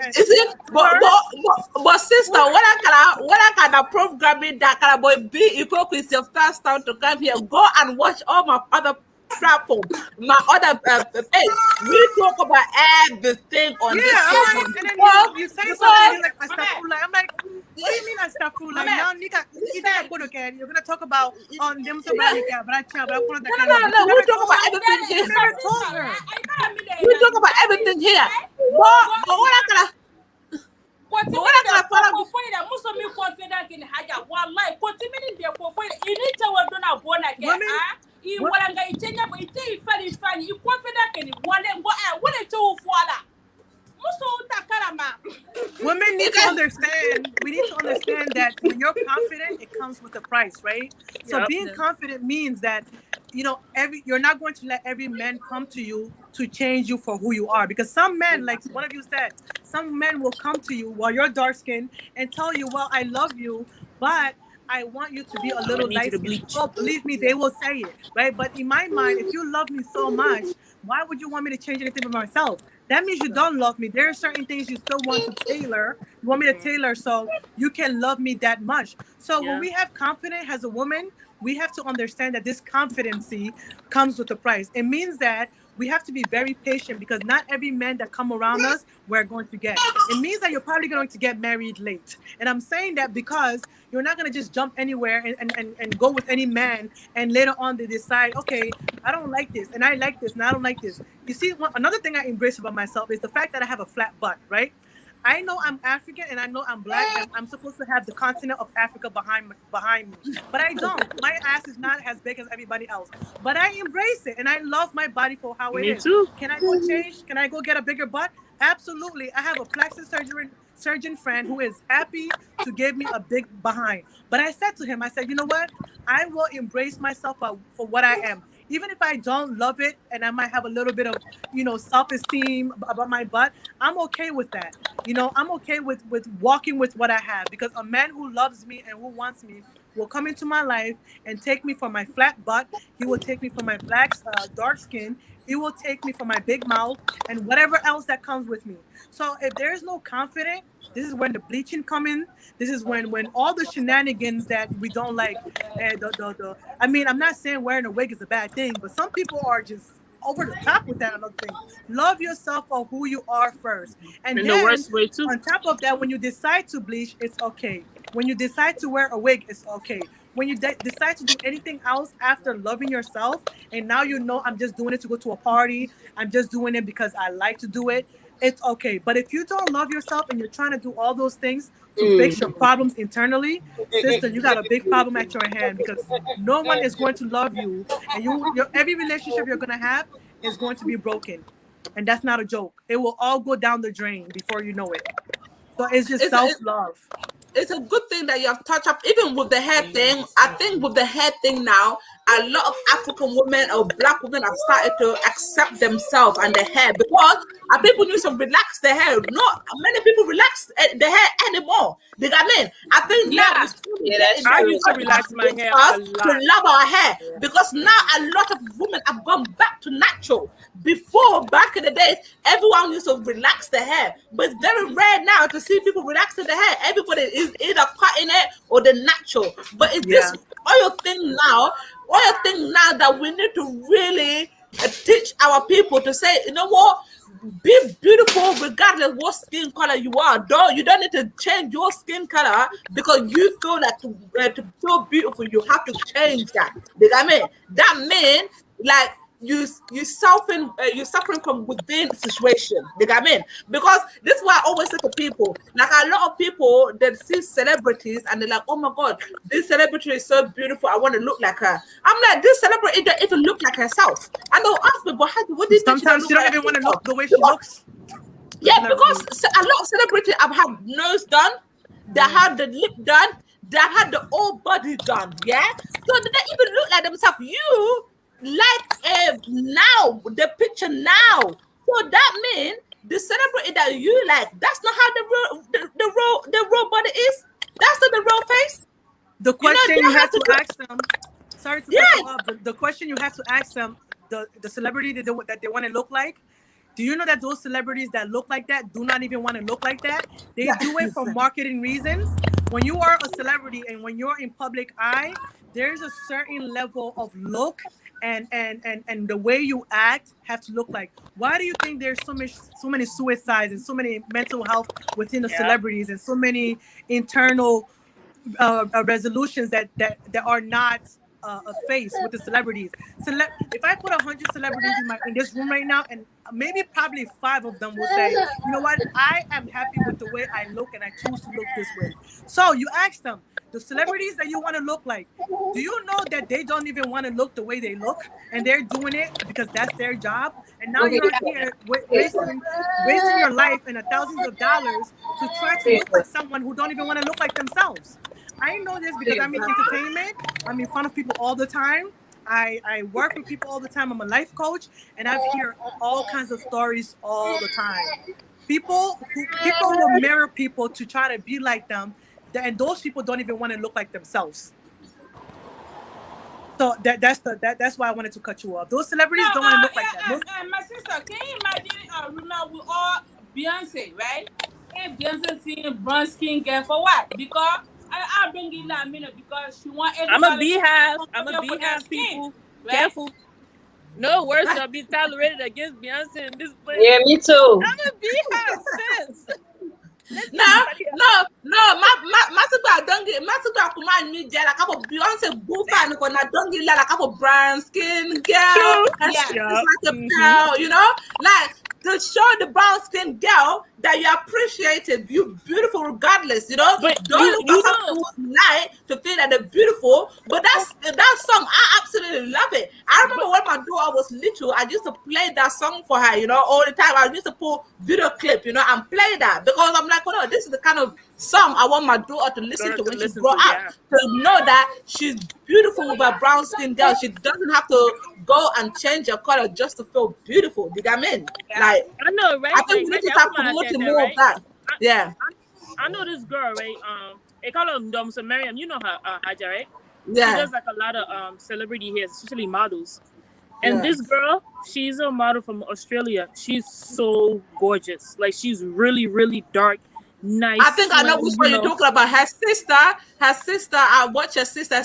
but sister, what I can approve grabbing that kind of boy be equal with your first time to come here. Go and watch all my other platform, my other page. We talk about everything on this. Like, and then you say something like astaghfirullah. I'm like, what do you mean astaghfirullah? Now, you're gonna talk about on them so bad, no, we talk about everything here. Never told her. We talk about everything here. But what I can. Women need to understand. We need to understand that when you're confident, it comes with a price, right? So being confident means that you're not going to let every man come to you to change you for who you are. Because some men, like one of you said, some men will come to you while you're dark skinned and tell you, well, I love you, but I want you to be a little light skinned. Oh, believe me, they will say it, right? But in my mind, if you love me so much, why would you want me to change anything for myself? That means you don't love me. There are certain things you still want to tailor. You want me to tailor so you can love me that much. So when we have confidence as a woman, we have to understand that this confidency comes with a price. It means that we have to be very patient because not every man that come around us we're going to get. It means that you're probably going to get married late. And I'm saying that because you're not going to just jump anywhere and go with any man and later on they decide, okay, I don't like this and I like this and I don't like this. You see, another thing I embrace about myself is the fact that I have a flat butt, right? I know I'm African and I know I'm black and I'm supposed to have the continent of Africa behind me, but I don't. My ass is not as big as everybody else, but I embrace it and I love my body for how it is. Me too. Can I go change? Can I go get a bigger butt? Absolutely. I have a plastic surgeon friend who is happy to give me a big behind. But I said to him, I said, you know what? I will embrace myself for what I am. Even if I don't love it and I might have a little bit of, self-esteem about my butt, I'm okay with that. I'm okay with walking with what I have because a man who loves me and who wants me will come into my life and take me for my flat butt. He will take me for my black, dark skin. He will take me for my big mouth and whatever else that comes with me. So if there is no confidence, this is when the bleaching come in. This is when all the shenanigans that we don't like. I mean, I'm not saying wearing a wig is a bad thing, but some people are just over the top with that another thing. Love yourself for who you are first. And then, the worst way too. On top of that, when you decide to bleach, it's okay. When you decide to wear a wig, it's okay. When you decide to do anything else after loving yourself, and now I'm just doing it to go to a party, I'm just doing it because I like to do it, it's okay. But if you don't love yourself and you're trying to do all those things to fix your problems internally, sister, you got a big problem at your hand because no one is going to love you. And every relationship you're going to have is going to be broken. And that's not a joke. It will all go down the drain before you know it. So it's just self-love. It's a good thing that you have touched up, even with the hair thing. I think with the hair thing now, a lot of African women or black women have started to accept themselves and their hair because people need to relax their hair. Not many people relax the hair anymore. You know what I mean? I think now I used to relax my hair a lot. To love our hair because now a lot of women have gone back to natural. Before, back in the days, everyone used to relax their hair, but it's very rare now to see people relaxing their hair. Everybody is either cutting it or the natural. But it's this oil thing now that we need to really teach our people to say, you know what? Be beautiful regardless what skin color you are. You don't need to change your skin color because you feel like to feel beautiful, you have to change that. You know what I mean? That means like you're suffering from within situation. You know what I mean? Because this is why I always say to people, like a lot of people that see celebrities and they're like, oh my God, this celebrity is so beautiful, I want to look like her. I'm like, this celebrity don't even look like herself. And they'll ask me, but what did sometimes she don't even want to look the way she looks. Yeah, because a lot of celebrities have had nose done, they had the lip done, they had the whole body done, yeah? So they don't even look like themselves. You like now the picture now. So that means the celebrity that you like, that's not how the real body is. That's not the real face. The question They you have had to to do. ask them. Sorry to cut you off. The question you had to ask them, the celebrity that they want to look like. Do you know that those celebrities that look like that do not even want to look like that? They do it for marketing reasons. When you are a celebrity and when you're in public eye, there's a certain level of look and the way you act have to look like. Why do you think there's so many suicides and so many mental health within the Yeah. celebrities and so many internal resolutions that are not a face with the celebrities. If I put 100 celebrities in this room right now, and maybe probably 5 of them will say, you know what, I am happy with the way I look and I choose to look this way. So you ask them, the celebrities that you want to look like, do you know that they don't even want to look the way they look and they're doing it because that's their job? And now Okay. you're here wasting your life and thousands of dollars to try to look like someone who don't even want to look like themselves. I know this because I'm in entertainment. I'm in front of people all the time. I work with people all the time. I'm a life coach, and I've heard all kinds of stories all the time. People will mirror people to try to be like them, and those people don't even want to look like themselves. So that's why I wanted to cut you off. Those celebrities don't want to look like that. My sister, can you imagine? Remember, we all Beyonce, right? Hey, Beyonce seeing brown skin girl for what? Because I bring it like because she want I'm a everybody. beehive, people. Right? Careful. No words shall be tolerated against Beyonce in this place. Yeah, me too. I'm a beehive, sis. No, Massebe don't get Massebe Kamara new girl like a Beyonce boofa and gonna don't get like a brown skin girl. And she's like a girl, you know, like to show the brown skin girl that you appreciated, you beautiful regardless, you know. But don't look at someone's light to feel that they're beautiful. But that song, I absolutely love it. I remember when my daughter was little, I used to play that song for her, you know, all the time. I used to pull video clip, you know, and play that because I'm like, oh no, this is the kind of song I want my daughter to listen to when she grow up. To know that she's beautiful with a brown skin girl. She doesn't have to go and change her color just to feel beautiful. Do you get me? Like, I know, right? I think we need to start promoting more of that. Yeah. I know this girl, right? They call her Musa Mariam. You know her, Haja, right? Yeah. She does like a lot of celebrity hair, especially models. And this girl, she's a model from Australia. She's so gorgeous. Like, she's really, really dark, nice. I think I know which one you're talking about. Her sister, I watch her sister.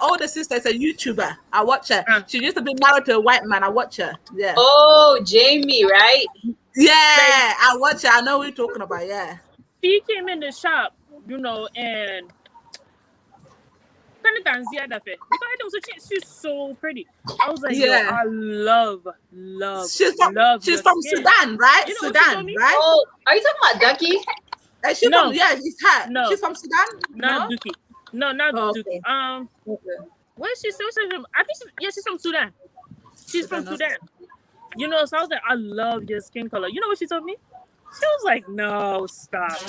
Older sister is a YouTuber. I watch her. She used to be married to a white man. I watch her. Yeah. Oh, Jamie, right? Yeah, I watch her. I know what you're talking about. Yeah. She came in the shop, you know, and because she's so pretty. I was like, yo, I love. She's from Sudan, right? You know Sudan, right? Oh, are you talking about Ducky? She's from, it's her. No. She's from Sudan? Not Duki. No, not Duki. Okay. Where is she still from? I think she's from Sudan. She's from Sudan. You know, so I was like, I love your skin color. You know what she told me? She was like, no, stop.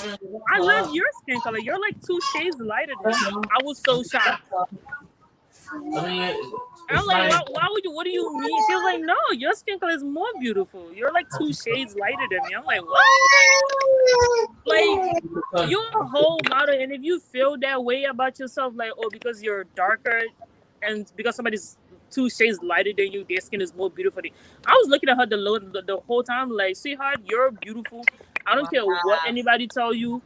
I love your skin color. You're like 2 shades lighter than me. I was so shocked. I'm like, why would you? What do you mean? She was like, no, your skin color is more beautiful. You're like 2 shades lighter than me. I'm like, what? Like, you're a whole model, and if you feel that way about yourself, like, oh, because you're darker, and because somebody's 2 shades lighter than you, their skin is more beautiful. I was looking at her the whole time, like, sweetheart, you're beautiful. I don't care what anybody tell you.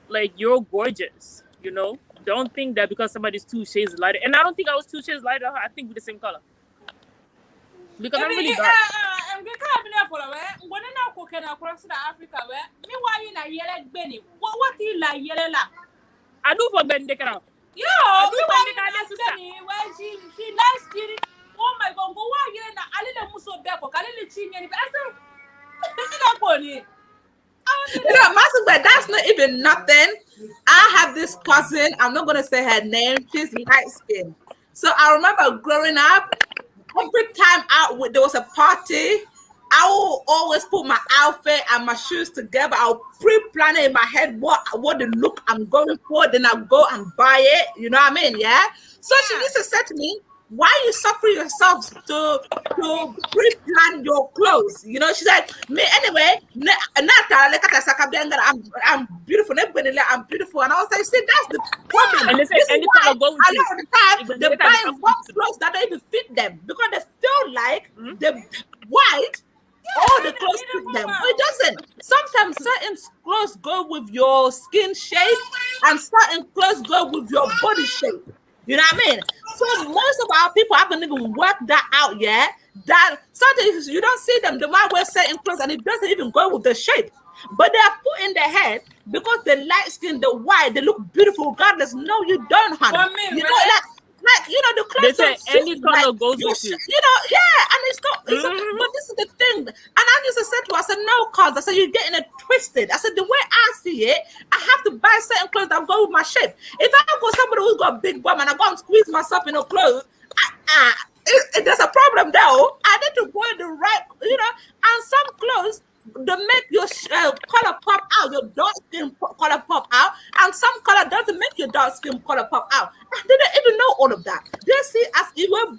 Like, you're gorgeous, you know? Don't think that because somebody's 2 shades lighter. And I don't think I was 2 shades lighter. I think we're the same color. Because I'm really dark. I'm going to come in for it. When I'm cooking across Africa, me why you like yellow Benny? What do you like yellow? I do for Ben Decker. Yo, me why you like Benny? When she likes skinny. Oh my God, go why you na alile muso beko, alile chinye ni. I said, you know, Massebe, that's not even nothing. I have this cousin. I'm not gonna say her name. She's light skinned. So I remember growing up. Every time there was a party, I will always put my outfit and my shoes together. I'll pre-plan it in my head what the look I'm going for. Then I'll go and buy it. You know what I mean? Yeah. So she used to say to me, "Why you suffer yourself to pre-plan your clothes?" You know, she said, "Me anyway. I'm beautiful. I'm beautiful." And I was like, "See, that's the problem. And they say This is any why color go with a you. lot of the time they're buying clothes that don't even fit them because they feel like the white." All the clothes fit them, but it doesn't. Sometimes certain clothes go with your skin shape, and certain clothes go with your body shape. You know what I mean? So most of our people haven't even worked that out yet. That sometimes you don't see them. They might wear certain clothes, and it doesn't even go with the shape. But they have put in their head because the light skin, the white, they look beautiful regardless. No, you don't, honey. You know, like you know, the clothes They say don't fit. any color Like, goes with you. you know, yeah, and it's not. But this is the thing. And I used to say to her, I said, "No, cause I said you're getting it twisted." I said, "The way I see it, I have to buy certain clothes that go with my shape. If I go somebody who's got a big bum and I go and squeeze myself in a clothes, there's a problem there. I need to go in the right, you know. And some clothes they make your color pop out, your dark skin color pop out, and some color doesn't make your dark skin color pop out. I didn't even know all of that. They see as you were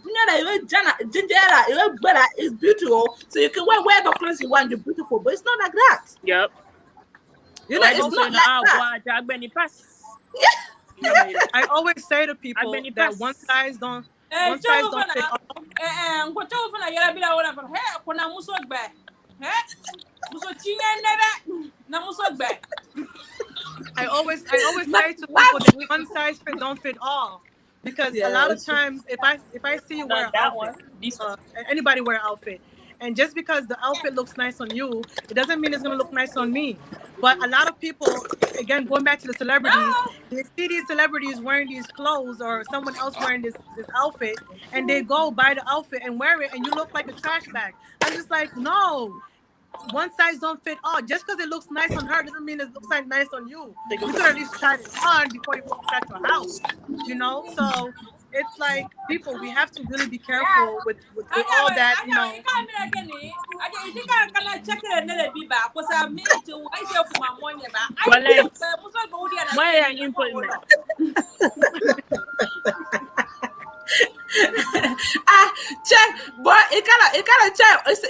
ginger, you were better, is beautiful, so you can wear whatever clothes you want. You're beautiful, but it's not like that. Yep. You know, it's not like that. Yeah. I always say to people that one size don't fit all. I always say to people that one size don't fit all, because a lot of times if I see you wear an outfit, anybody wear an outfit, and just because the outfit looks nice on you, it doesn't mean it's gonna look nice on me. But a lot of people, again, going back to the celebrities, they see these celebrities wearing these clothes or someone else wearing this outfit, and they go buy the outfit and wear it, and you look like a trash bag. I'm just like, no. One size don't fit all. Just because it looks nice on her doesn't mean it looks like nice on you. You could at least try it on before you walk back to your house. You know, so it's like people, we have to really be careful with all that. You know. Check, but it kind of check. It's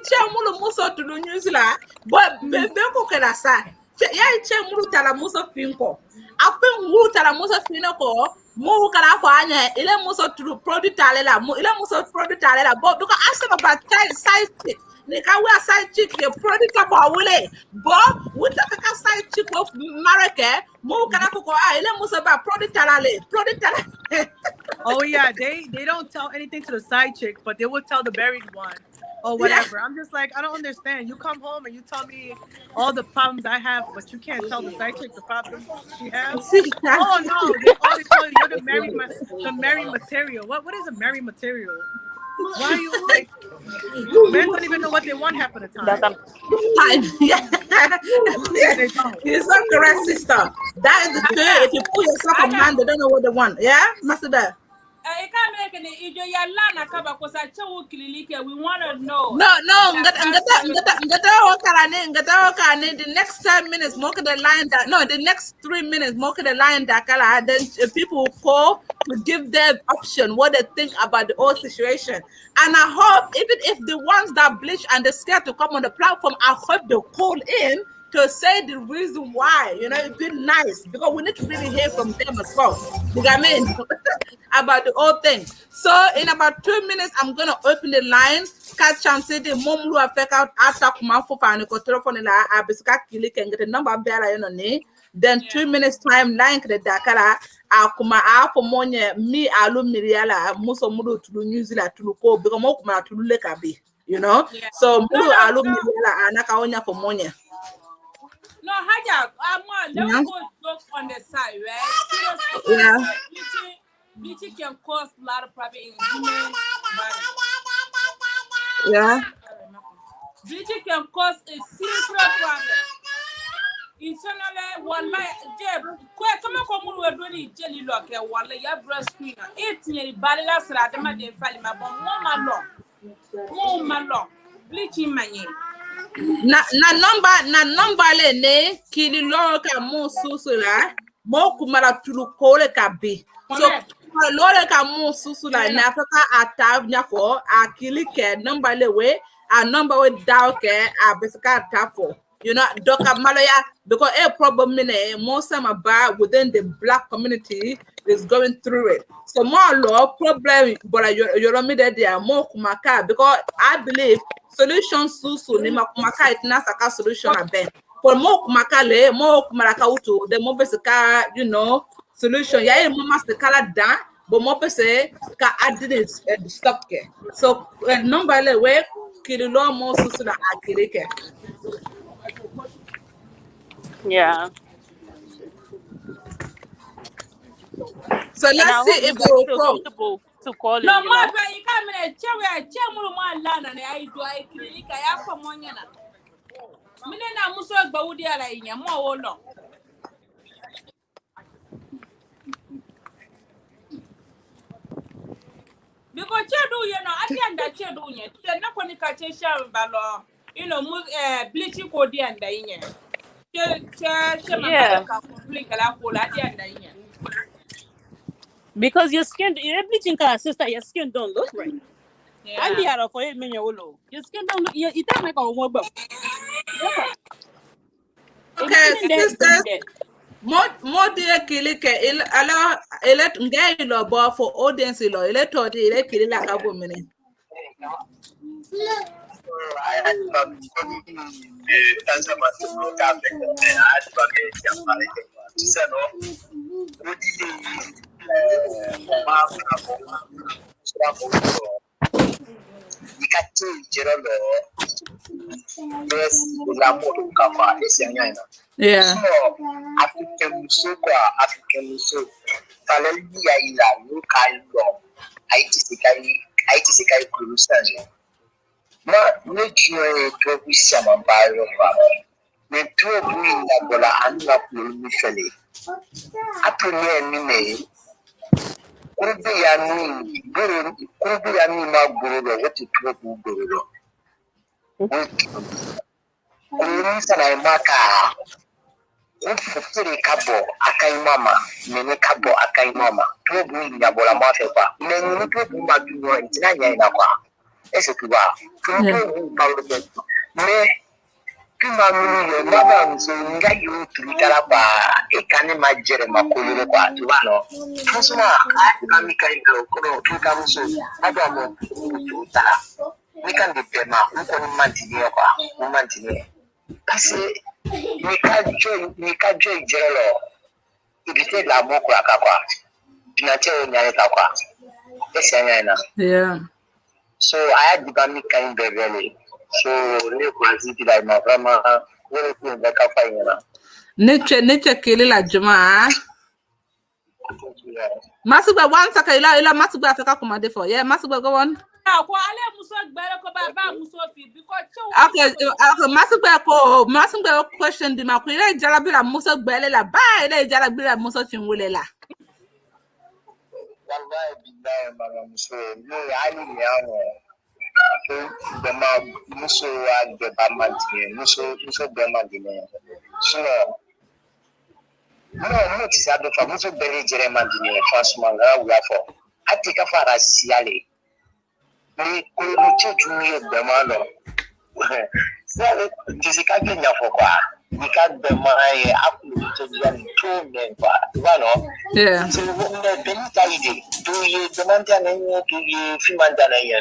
check mulu muso to the New Zealand, but beko kena sa. Yeah, check mulu tala muso finko. After mulu tala muso finko, mulu kana kwa anya. Ile muso to produce talela, ile muso produce talela. But because I said about side chick, nika we a side chick the product about wule. But we take a side chick of America, mulu kana kwa ile muso about produce talale. Oh yeah, they don't tell anything to the side chick, but they will tell the buried one or whatever. I'm just like, I don't understand. You come home and you tell me all the problems I have, but you can't tell the side chick the problems she has. Oh no, they always tell you you're the married material. What is a married material? Why are you like? Men don't even know what they want half of the time. You're so correct, sister. That is the thing. If you put yourself a man, they don't know what they want. Yeah, Massebe. We want to know. No. The next 10 minutes, more the line that. No, the next 3 minutes, more the line that. Then people will call to give their option, what they think about the whole situation. And I hope, even if the ones that bleach and they're scared to come on the platform, I hope they'll call in to say the reason why. You know, it'd be nice because we need to really hear from them as well. You know what I mean? About the whole thing. So in about 2 minutes, I'm gonna open the line. Catch and say the mom who affect out after Kromah Fofana ko telephone la abisika kili can get the number better you know. Then 2 minutes time line the dakara akuma for money me alu miriala muso mudu to New Zealand to ko because mo kuma to lekabi. You know? So mudu alu miriala anaka onya for money. No, Haja, let me go joke on the side, right? Yeah. Bleaching can cause a lot of problems in human body. Yeah. Bleaching can cause a serious problem. Internally, one like Jeb, quite some of them were doing jelly lock and one like your breast screen. It's nearly body last at the man, they fell in my bone. One man long. bleaching manye. Na number le ne kili lo ka mo susu la mo kumara tulu kole ka bi. So lore ka mo susu la na faka atav nya for a kili ke number le we a number we daw ke a besaka tafo. You know, doka maloya because a problem in most of about within the black community is going through it. So more law problem, but you're there more kumaka because I believe solutions susu ni makumaka itina saka solution aben. For more kumaka le more kumaraka utu the more besaka you know solution. Ya mo master kala dan but more pese ka added stop ke. So number le we kililo mo susu na akilike. Yeah. So And let's see if they will feel call. comfortable to call him. No You more know? than you come in a chair mulu man land and I do I clinic I have for monyana. Minena muso gbawudi ala inya mo wolo. Because chedu you know at the end that chedu nya the na konika che share balo you know bleaching ko di anda inya. Che Yeah. ka complete kala ko la di anda inya. Because your skin, your bleaching color, sister, your skin don't look right. And the Yeah. other for it, your skin don't look. You don't make a woman. Okay, sisters, more dear kilike allow let ngai lo bo for audience lo ile to di ile kilila ka bo mene. Yeah. African Muso, Talalia ila local law, IT Kurusan. Ma nature to be some bio me to bring la bola and la plumifele. Apone mine, Kurubi yani ma guru, what it will guru. Kurisa na maka. Ufutiri kabo akai mama, nene kabo akai mama. Tubu ya bola mafepa. Nene tubu maduno itina nya kwa. Ese tuba. Tubu paulo beto. Me kima mulu maba mzo nga yu tulitala kwa ekane majere makulure kwa tubano. Fasuma amika iko kono tuka mso. Ado amo tutala. Nika ndipema mko mantini kwa mantini. Kasi Nika joy jelo. Ibite la moko akakwa. Dinache nyane takwa. Ese nyana. Yeah. So I had the bami kind bebele. So ne kwaziti la mafama wele kumbeka fanyana. Nature kilila juma. Masuba one saka ila masuba afeka kumade for. Yeah, masuba go on. Ale muso gbere ko ba muso fi because Okay, masuba question di makwira jarabira muso gbele la ba ile jarabira muso finwele la. Wallahi billahi mama muso no ali ni ano. Dema muso wa de bamantine muso bemandine. So no ti sabe fa muso bele jere mandine franchement là we for. Atika fara siale. Ni ko chuju bemalo. Sale jisika kenya fokwa. Nika bemaye akulu to yan to member. Yeah. So the benita ide do ye demanda na ye do ye fimanda na ye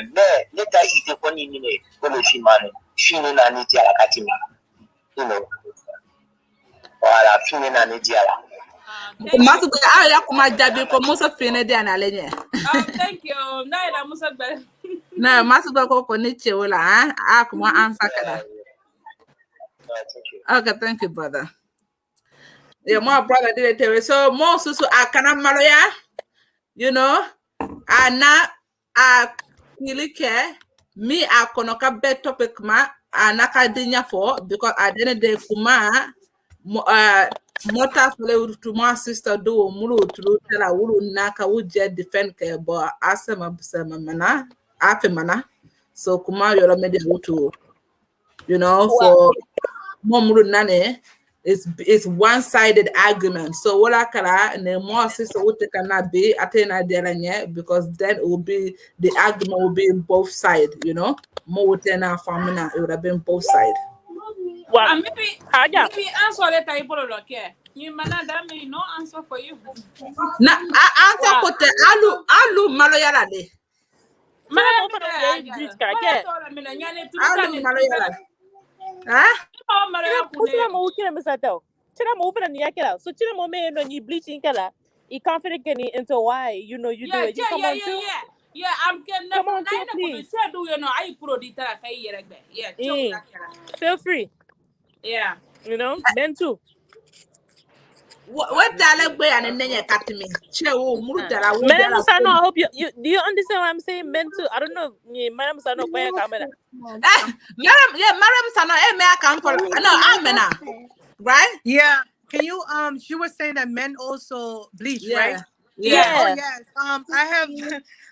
ne ta ide ko ni ne ko le fimane fini na ni tiara katima. You know. Wala fini na ni tiara. Masuba ya kuma jabi ko muso fine di analenye. thank you. Na muso gbere. Na masuba ko ni chewala kuma answer kada. Okay, thank you, brother. Yeah, my brother did it tell me. So most susu akana maloya, you know, ana kilike me akonoka bet topic ma anaka dinya for because I didn't de kuma mota fele to my sister do mulu to tell wulu naka wuje defend ke bo asema mana afe mana. So Kuma Yoro made it to, Wow. for Momru Nane, it's one-sided argument. So what I can and the more sister would cannot be attend because then it will be the argument will be in both sides, More than our family, it would have been both sides. Well, maybe answer that I put it okay. You man, that may no answer for you. Na answer kote alu maloyala de. Alu maloyala. Ah? So chira mo me no ni bleaching kala. I confident into why you do it. You come on too. Yeah, I'm getting come on too, please. I produce yeah, feel free. Yeah. Men too. What dialect way and then you cut me? Madam Musa Sannor, I hope you do you understand what I'm saying? Men too. I don't know. Madam Musa Sannor, where Kamara. Mariam Sannor, may I come for? No, Amena. Right? Yeah. Can you she was saying that men also bleach, right? Yeah. Oh yes. I have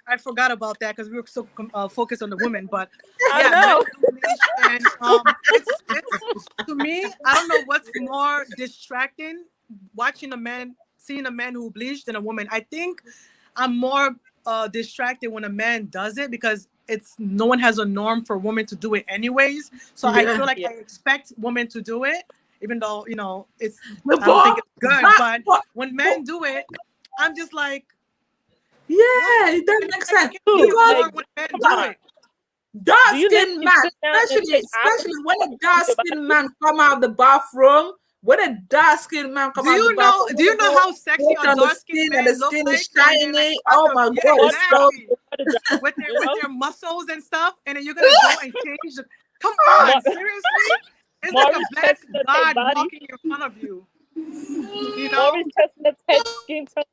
I forgot about that because we were so focused on the women, but I know. And it's to me, I don't know what's more distracting, seeing a man who bleached than a woman. I think I'm more distracted when a man does it because no one has a norm for women to do it anyways. So I feel like I expect women to do it, even though I don't think it's good. But when men do it, I'm just like, it doesn't make sense. When men do it. Dark-skinned man, especially when a dark-skinned man come out of the bathroom. When a dark-skinned man come out of the bathroom. Do you know how sexy a dark-skinned man looks like? Is shiny. Oh my God! It's with their muscles and stuff, and then you're gonna go and change. Come on, seriously? It's like a black god walking in front of you. Skin tone,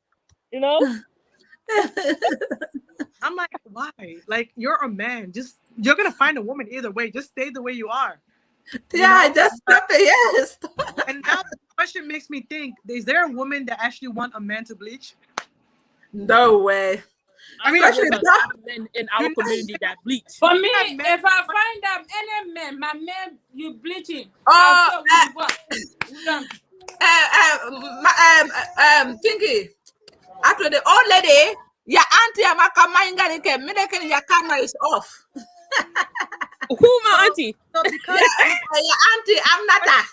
I'm like, why? Like, you're a man. You're gonna find a woman either way. Just stay the way you are. Just yes. And now the question makes me think: is there a woman that actually want a man to bleach? No way. I mean, men in our community that bleach. For me, if I find any man, my man, you bleaching. Thingy. After the old lady, your auntie your camera is off. Who my auntie? So because your auntie, I'm not that.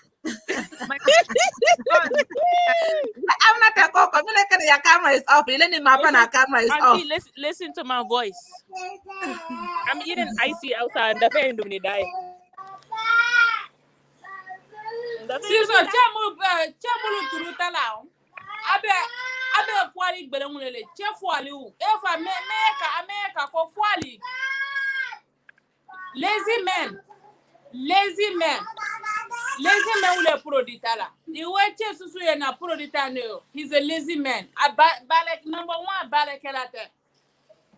I'm not a coco. Your camera is off. My camera is off. Auntie, listen to my voice. I'm eating icy outside. The pain do me die. Abe fuali belongulele che fuali u efa meka ko fuali lazy men ule proditala iwe che susu ye na proditano. He's a lazy man. Balek number 1 balek elate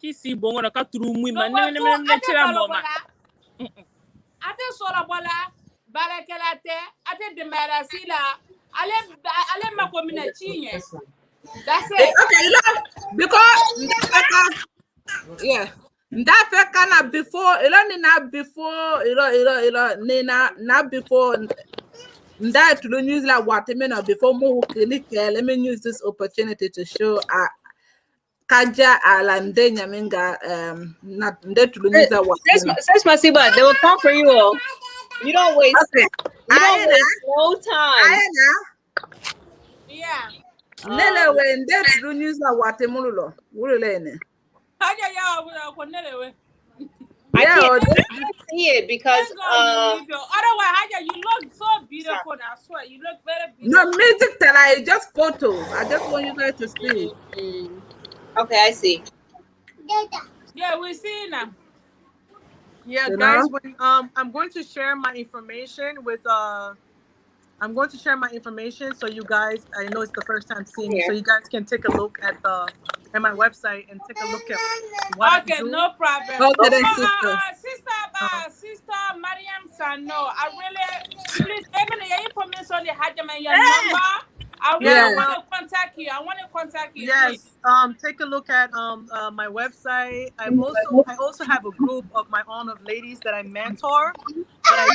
kisi bongo na katuru mu ma ne tira mama ate sora bola balek elate ate de marasila ale makomina chinye. That's it. Okay, because that kind of before not before that to use like watermelon before more let me use this opportunity to show Kaja Alande Nyaminga not that to use that watermelon. Says Masiba, they will come for you all. You don't waste no time. Yeah. Nele when that to use that watermelon. I can't see it because otherwise you look so beautiful. I swear you look very beautiful. No music that just photos. I just want you guys to see. Okay, I see. Yeah, we see now. Yeah, guys, when I'm going to share my information with so you guys, I know it's the first time seeing it, so you guys can take a look at my website and take a look at what I do. No problem. Okay, Sister Mariam Sannor, I really please give me your information. Your number. I want Yeah, I want well, to contact you. I want to contact you, please. yes. Take a look at my website. I also have a group of my own of ladies that I mentor, but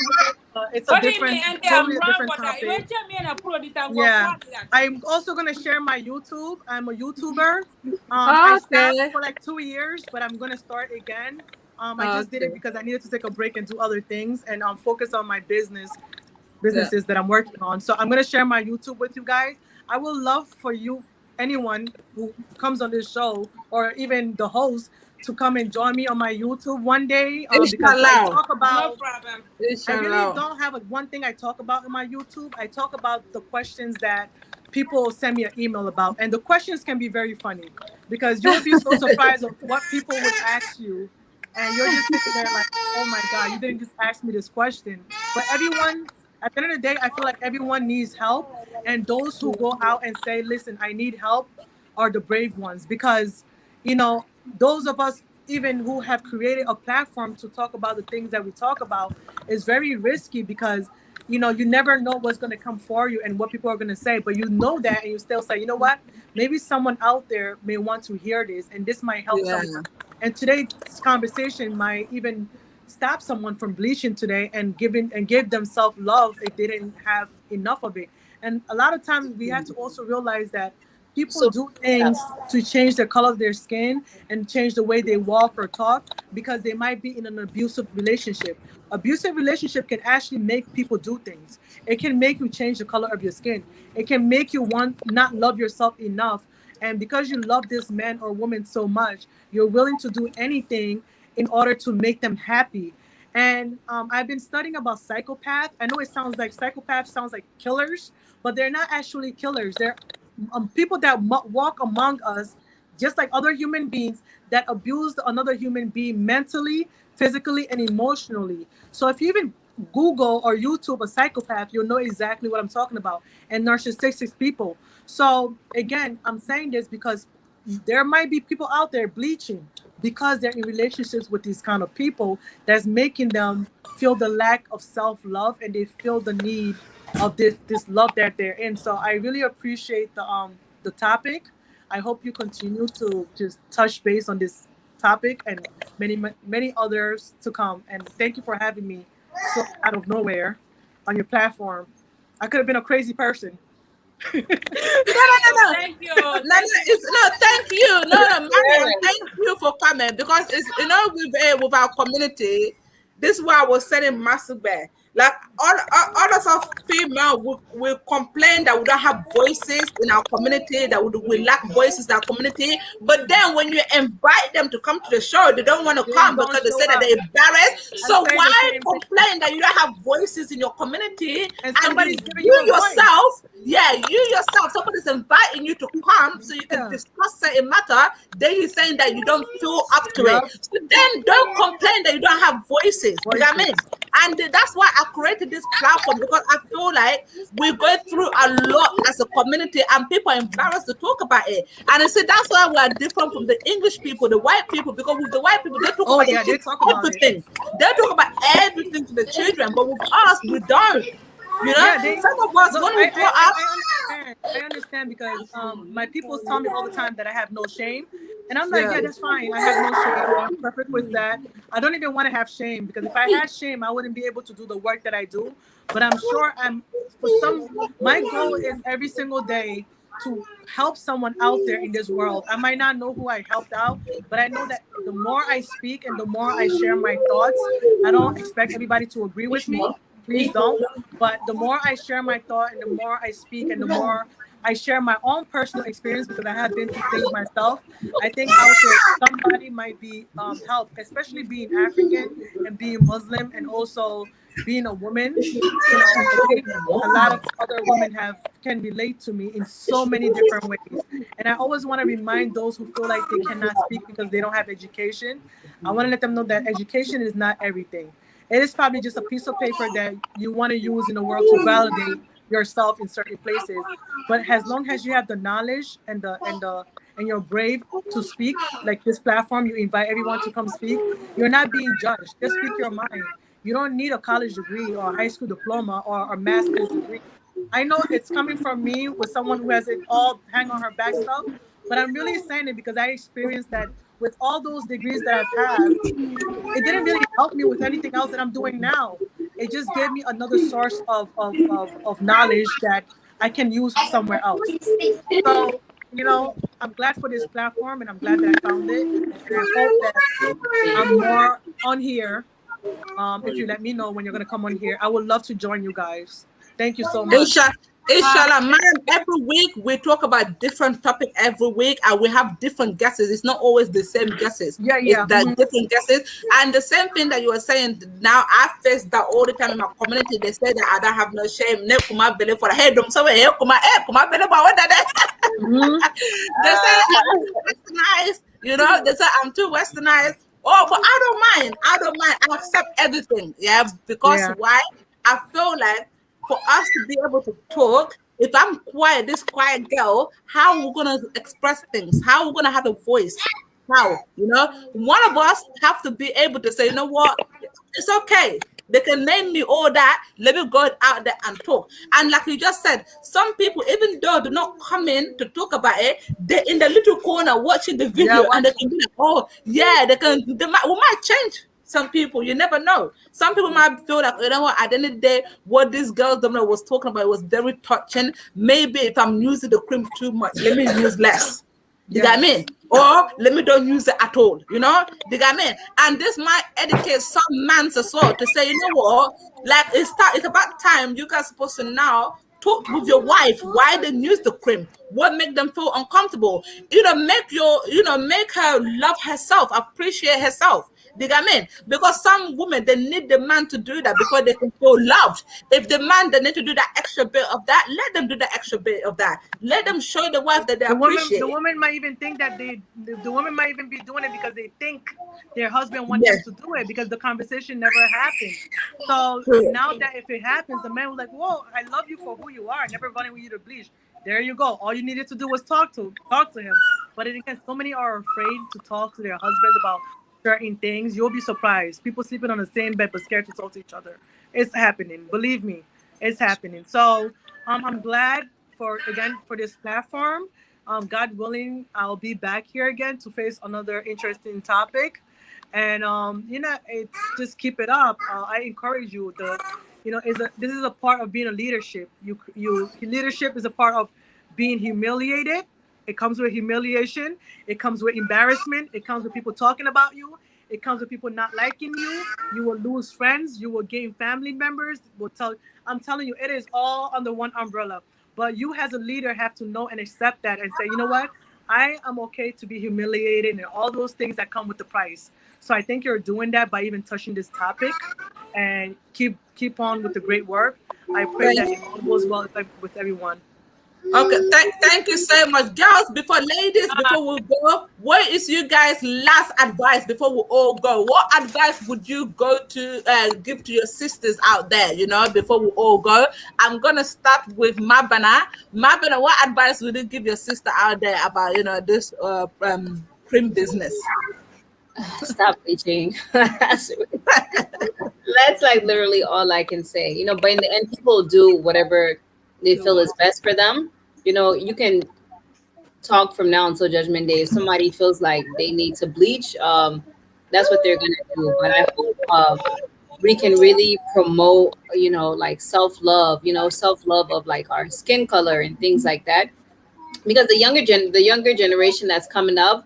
it's a What do you mean? different, And I'm totally a wrong different with that. You topic. ain't tell me in a pro that I'm going Yeah, to that. I'm also gonna share my YouTube. I'm a YouTuber. I stopped Okay. for like 2 years, but I'm gonna start again. I just did it Okay. because I needed to take a break and do other things and focus on my Yeah. businesses that I'm working on. So I'm gonna share my YouTube with you guys. I will love for you, anyone who comes on this show, or even the host, to come and join me on my YouTube one day. Because I Inshallah. talk No about problem. I really Inshallah. don't have one thing I talk about in my YouTube. I talk about the questions that people send me an email about, and the questions can be very funny because you'll be so surprised of what people would ask you, and you're just sitting there like, "Oh my God, you didn't just ask me this question." But everyone, at the end of the day, I feel like everyone needs help, and those who go out and say, "Listen, I need help," are the brave ones because, those of us even who have created a platform to talk about the things that we talk about is very risky because you never know what's going to come for you and what people are going to say, but you know that and you still say, you know what, maybe someone out there may want to hear this and this might help Yeah. someone, and today's conversation might even stop someone from bleaching today and give themselves love if they didn't have enough of it. And a lot of times we have to also realize that people So do things to change the color of their skin and change the way they walk or talk because they might be in an abusive relationship. Abusive relationship can actually make people do things. It can make you change the color of your skin. It can make you want not love yourself enough. And because you love this man or woman so much, you're willing to do anything in order to make them happy. And I've been studying about psychopaths. I know it sounds like psychopaths sounds like killers, but they're not actually killers. They're people that walk among us, just like other human beings, that abuse another human being mentally, physically, and emotionally. So if you even Google or YouTube a psychopath, you'll know exactly what I'm talking about. And narcissistic people. So again, I'm saying this because there might be people out there bleaching because they're in relationships with these kind of people that's making them feel the lack of self-love and they feel the need of this love that they're in. So I really appreciate the topic. I hope you continue to just touch base on this topic and many others to come. And thank you for having me so out of nowhere on your platform. I could have been a crazy person. no, no, no, no. Thank you. No, no, Thank you. thank you. No, no, Mariam, thank you for coming because it's with our community. This is why I was saying Massebe. Like all of us female will complain that we don't have voices in our community, that we lack voices in our community. But then when you invite them to come to the show, they don't want to They come don't because they show say that up. they're embarrassed. I So say the why same thing. complain that you don't have voices in your community And and somebody's giving you you a voice. yourself, yeah, you yourself, somebody's inviting you to come so you can Yeah. discuss a matter. Then you're saying that you don't feel up to it. Yup. So then don't complain that you don't have voices. You know what I mean? Voices. And that's why I created this platform because I feel like we're going through a lot as a community and people are embarrassed to talk about it. And I say that's why we are different from the English people, the white people, because with the white people, they talk Oh about the yeah, they kids, talk about it. everything. They talk about everything to the children, but with us, we don't. You know, Yeah, they some of us look. when we grow up, I understand. I understand because my people tell me all the time that I have no shame, and I'm like, yeah, yeah, that's fine. I have no shame. I'm perfect with that. I don't even want to have shame because if I had shame, I wouldn't be able to do the work that I do. But I'm sure I'm for some. My goal is every single day to help someone out there in this world. I might not know who I helped out, but I know that the more I speak and the more I share my thoughts, I don't expect everybody to agree with me. Please don't. But the more I share my thought and the more I speak and the more I share my own personal experience because I have been through things myself, I think out there somebody might be helped, especially being African and being Muslim and also being a woman. I think a lot of other women have can relate to me in so many different ways. And I always want to remind those who feel like they cannot speak because they don't have education. I want to let them know that education is not everything. It is probably just a piece of paper that you want to use in the world to validate yourself in certain places. But as long as you have the knowledge and you're brave to speak, like this platform, you invite everyone to come speak. You're not being judged. Just speak your mind. You don't need a college degree or a high school diploma or a master's degree. I know it's coming from me with someone who has it all hang on her back stuff, but I'm really saying it because I experienced that with all those degrees that I've had, it didn't really help me with anything else that I'm doing now. It just gave me another source of knowledge that I can use somewhere else. So, I'm glad for this platform and I'm glad that I found it. And I hope that I'm more on here. If you let me know when you're going to come on here, I would love to join you guys. Thank you so much. Inshallah, madam, every week we talk about different topic every week and we have different guesses. It's not always the same guesses. Yeah. It's that different guesses. And the same thing that you were saying now, I face that all the time in my community. They say that I don't have no shame. Ne kuma bele for hey dum so hey kuma bele ba what that. They say I'm too westernized, they say I'm too westernized. Oh, but I don't mind. I accept everything. Yeah, because Yeah. why? I feel like for us to be able to talk, if I'm quiet, this quiet girl, how are we gonna express things? How are we gonna have a voice? How? One of us have to be able to say, you know what, it's okay. They can name me all that. Let me go out there and talk. And like you just said, some people, even though they're not coming to talk about it, they're in the little corner watching the Yeah. video and they can be like, oh, yeah, we might change some people. You never know. Some people might feel like, you know what, at the end of the day, what this girl Domino was talking about was very touching. Maybe if I'm using the cream too much, let me use less. You got me? Or let me don't use it at all. You got me? And this might educate some mans as well to say, you know what? Like it's about time you guys supposed to now talk with your wife why they use the cream, what make them feel uncomfortable. Make her love herself, appreciate herself. You got me? Because some women they need the man to do that before they can feel loved. If the man they need to do that extra bit of that, let them do the extra bit of that. Let them show the wife that they appreciate. The woman might even think that the woman might even be doing it because they think their husband want Yeah. them to do it because the conversation never happened. So now that if it happens, the man was like, "Whoa, I love you for who you are. I never running with you to bleach." There you go. All you needed to do was talk to him. But then again, so many are afraid to talk to their husbands about certain things. You'll be surprised. People sleeping on the same bed but scared to talk to each other. It's happening. Believe me, it's happening. So I'm glad for this platform. God willing, I'll be back here again to face another interesting topic. And it's just keep it up. I encourage you. This is a part of being a leadership. Leadership is a part of being humiliated. It comes with humiliation. It comes with embarrassment. It comes with people talking about you. It comes with people not liking you. You will lose friends. You will gain family members. I'm telling you, it is all under one umbrella. But you as a leader have to know and accept that and say, you know what? I am okay to be humiliated and all those things that come with the price. So I think you're doing that by even touching this topic and keep on with the great work. I pray that it all goes well with everyone. Okay, thank you so much, girls. Before we go, what is you guys' last advice before we all go? What advice would you give to your sisters out there? Before we all go, I'm gonna start with Mabineh. Mabineh, what advice would you give your sister out there about this cream business? Stop preaching. That's like literally all I can say. But in the end, people do whatever they feel is best for them. You can talk from now until Judgment Day. If somebody feels like they need to bleach, that's what they're gonna do. But I hope we can really promote, like self-love, self-love of like our skin color and things like that. Because the younger generation that's coming up,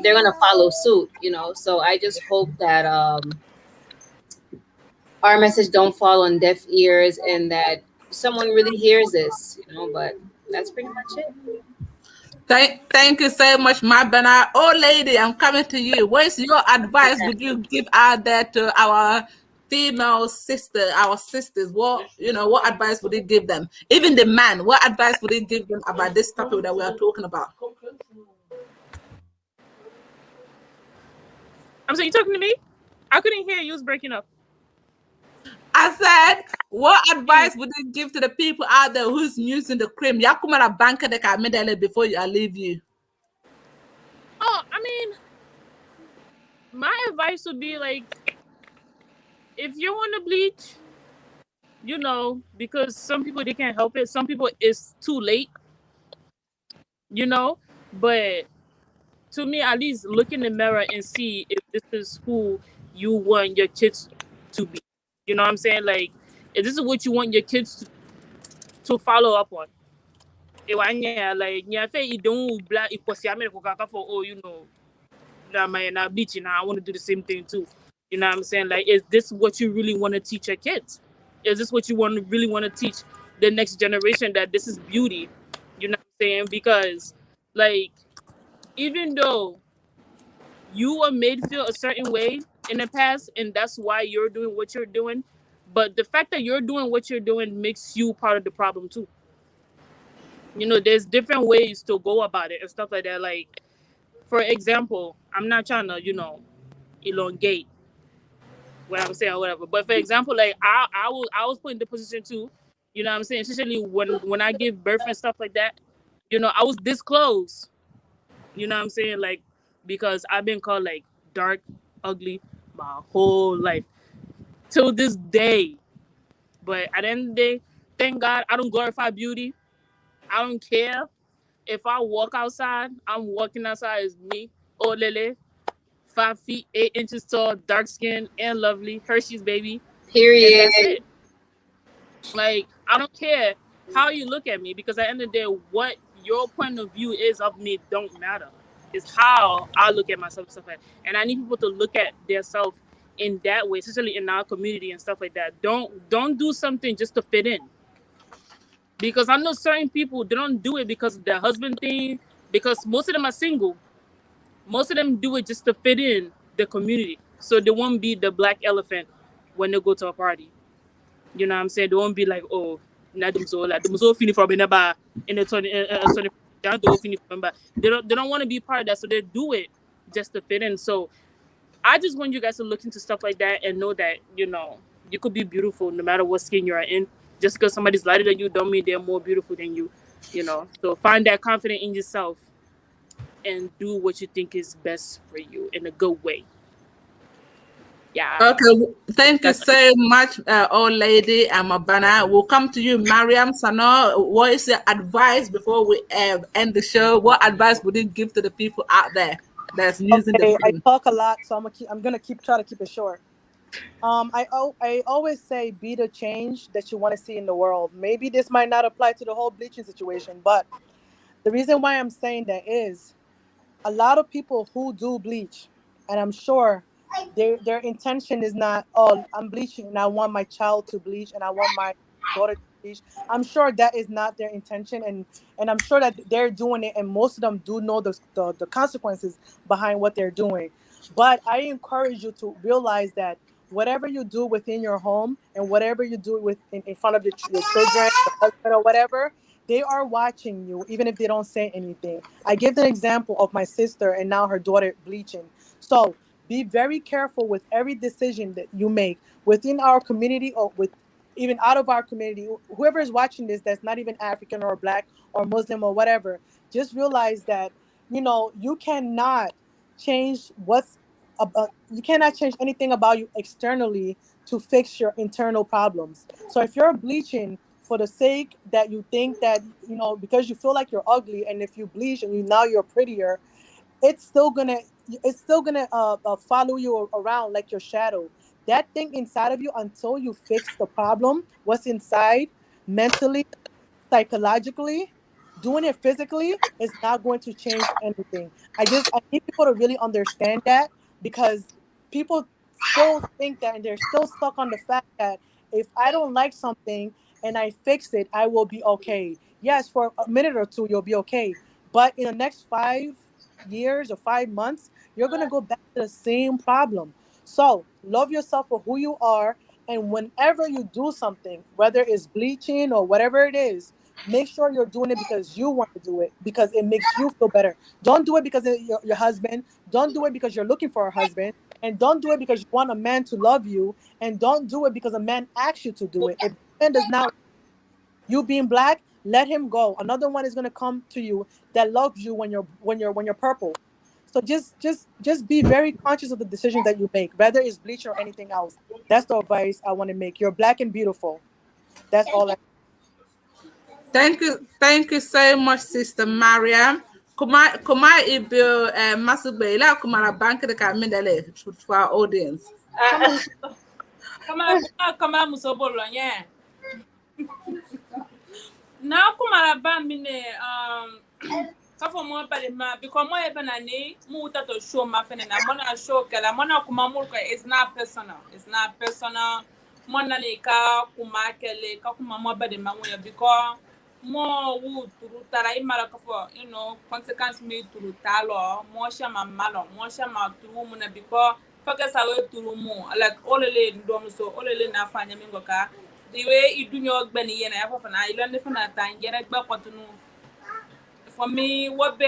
they're gonna follow suit. So I just hope that our message don't fall on deaf ears and that someone really hears this. But that's pretty much it. Thank you so much, Mabineh. Oh, lady, I'm coming to you. What's your advice would you give out there to our female our sisters? What advice would you give them? Even the man, what advice would you give them about this topic that we are talking about? I'm sorry, you talking to me? I couldn't hear you. You was breaking up. I said, what advice would you give to the people out there who's using the cream? Yakumara banka de kamedele before I leave you. Oh, I mean, my advice would be like, if you want to bleach, you know, because some people they can't help it. Some people it's too late, you know. But to me, at least look in the mirror and see if this is who you want your kids to be. You know what I'm saying? Like, if this is what you want your kids to follow up on. Iwanya like nyafe idon bla ikosi America kaka for oh you know na beach and I want to do the same thing too. You know what I'm saying? Like, is this what you really want to teach your kids? Is this what you really want to teach the next generation, that this is beauty? You know what I'm saying? Because like, even though you were made feel a certain way in the past and that's why you're doing what you're doing, but the fact that you're doing what you're doing makes you part of the problem too. You know, there's different ways to go about it and stuff like that. Like, for example, I'm not trying to, you know, elongate what I'm saying or whatever. But for example, like I was put in the position too, you know what I'm saying? Especially when I give birth and stuff like that, you know, I was this close. You know what I'm saying? Like, because I've been called like dark, ugly my whole life. Till this day. But at the end of the day, thank God I don't glorify beauty. I don't care. If I walk outside, I'm walking outside as me, Olele, 5 feet 8 inches tall, dark skinned and lovely, Hershey's baby, and Period. that's it. Like, I don't care how you look at me, because at the end of the day, what your point of view is of me don't matter. It's how I look at myself and stuff like that. And I need people to look at themselves in that way, especially in our community and stuff like that. Don't do something just to fit in. Because I know certain people, they don't do it because of their husband thing, because most of them are single. Most of them do it just to fit in the community. So they won't be the black elephant when they go to a party. You know what I'm saying? They won't be like, oh, nah, them so like them so fini from in the 20 down to fini from they don't want to be part of that, so they do it just to fit in. So I just want you guys to look into stuff like that and know that, you know, you could be beautiful no matter what skin you're in. Just because somebody's lighter than you don't mean they're more beautiful than you. You know, so find that confidence in yourself and do what you think is best for you in a good way. Yeah, Okay, thank you that's so much, old lady Mabineh. We'll come to you, Mariam Sannor. What is your advice before we end the show? What advice would you give to the people out there that's using the Okay, I phone? talk a lot, so I'm gonna try to keep it short. I always say be the change that you want to see in the world. Maybe this might not apply to the whole bleaching situation, but the reason why I'm saying that is a lot of people who do bleach, and I'm sure their intention is not, oh, I'm bleaching and I want my child to bleach and I want my daughter to bleach. I'm sure that is not their intention, and I'm sure that they're doing it, and most of them do know the consequences behind what they're doing. But I encourage you to realize that whatever you do within your home and whatever you do in front of your children, your husband, or whatever, they are watching you, even if they don't say anything. I give the example of my sister and now her daughter bleaching. So be very careful with every decision that you make within our community or with even out of our community. Whoever is watching this that's not even African or black or Muslim or whatever, just realize that, you cannot change you cannot change anything about you externally to fix your internal problems. So if you're bleaching for the sake that you think that, because you feel like you're ugly, and if you bleach and now you're prettier, it's still gonna follow you around like your shadow. That thing inside of you, until you fix the problem, what's inside, mentally, psychologically, doing it physically is not going to change anything. I need people to really understand that, because people still think that, and they're still stuck on the fact that if I don't like something and I fix it, I will be okay. Yes, for a minute or two you'll be okay, but in the next 5 years or 5 months, you're gonna go back to the same problem. So love yourself for who you are, and whenever you do something, whether it's bleaching or whatever it is, make sure you're doing it because you want to do it, because it makes you feel better. Don't do it because of your husband. Don't do it because you're looking for a husband. And don't do it because you want a man to love you. And don't do it because a man asks you to do it. If a man does not, you being black, let him go. Another one is gonna come to you that loves you when you're purple. So just be very conscious of the decisions that you make, whether it's bleach or anything else. That's the advice I want to make. You're black and beautiful. That's all. Thank you so much, Sister Mariam. Kuma ibu Massebe ila kumara bank de kamendele for our audience. Kamara musobolo yeah. Na kumara ba mine kafo mo pale ma because mo ebe na ni mu uta to show ma fene na mo na show kala mo na kuma mo ko it's not personal mo na ni ka kuma kele ka kuma mo ba de ma wo because mo wu turu tara imara kafo consequence me turu talo mo sha ma malo mo sha ma turu mu na because focus awe turu mu like olele ndom so olele na fanya mingo ka diwe idunyo gbeni yena ya fofana ilonde fana tangere gba kotunu for me what be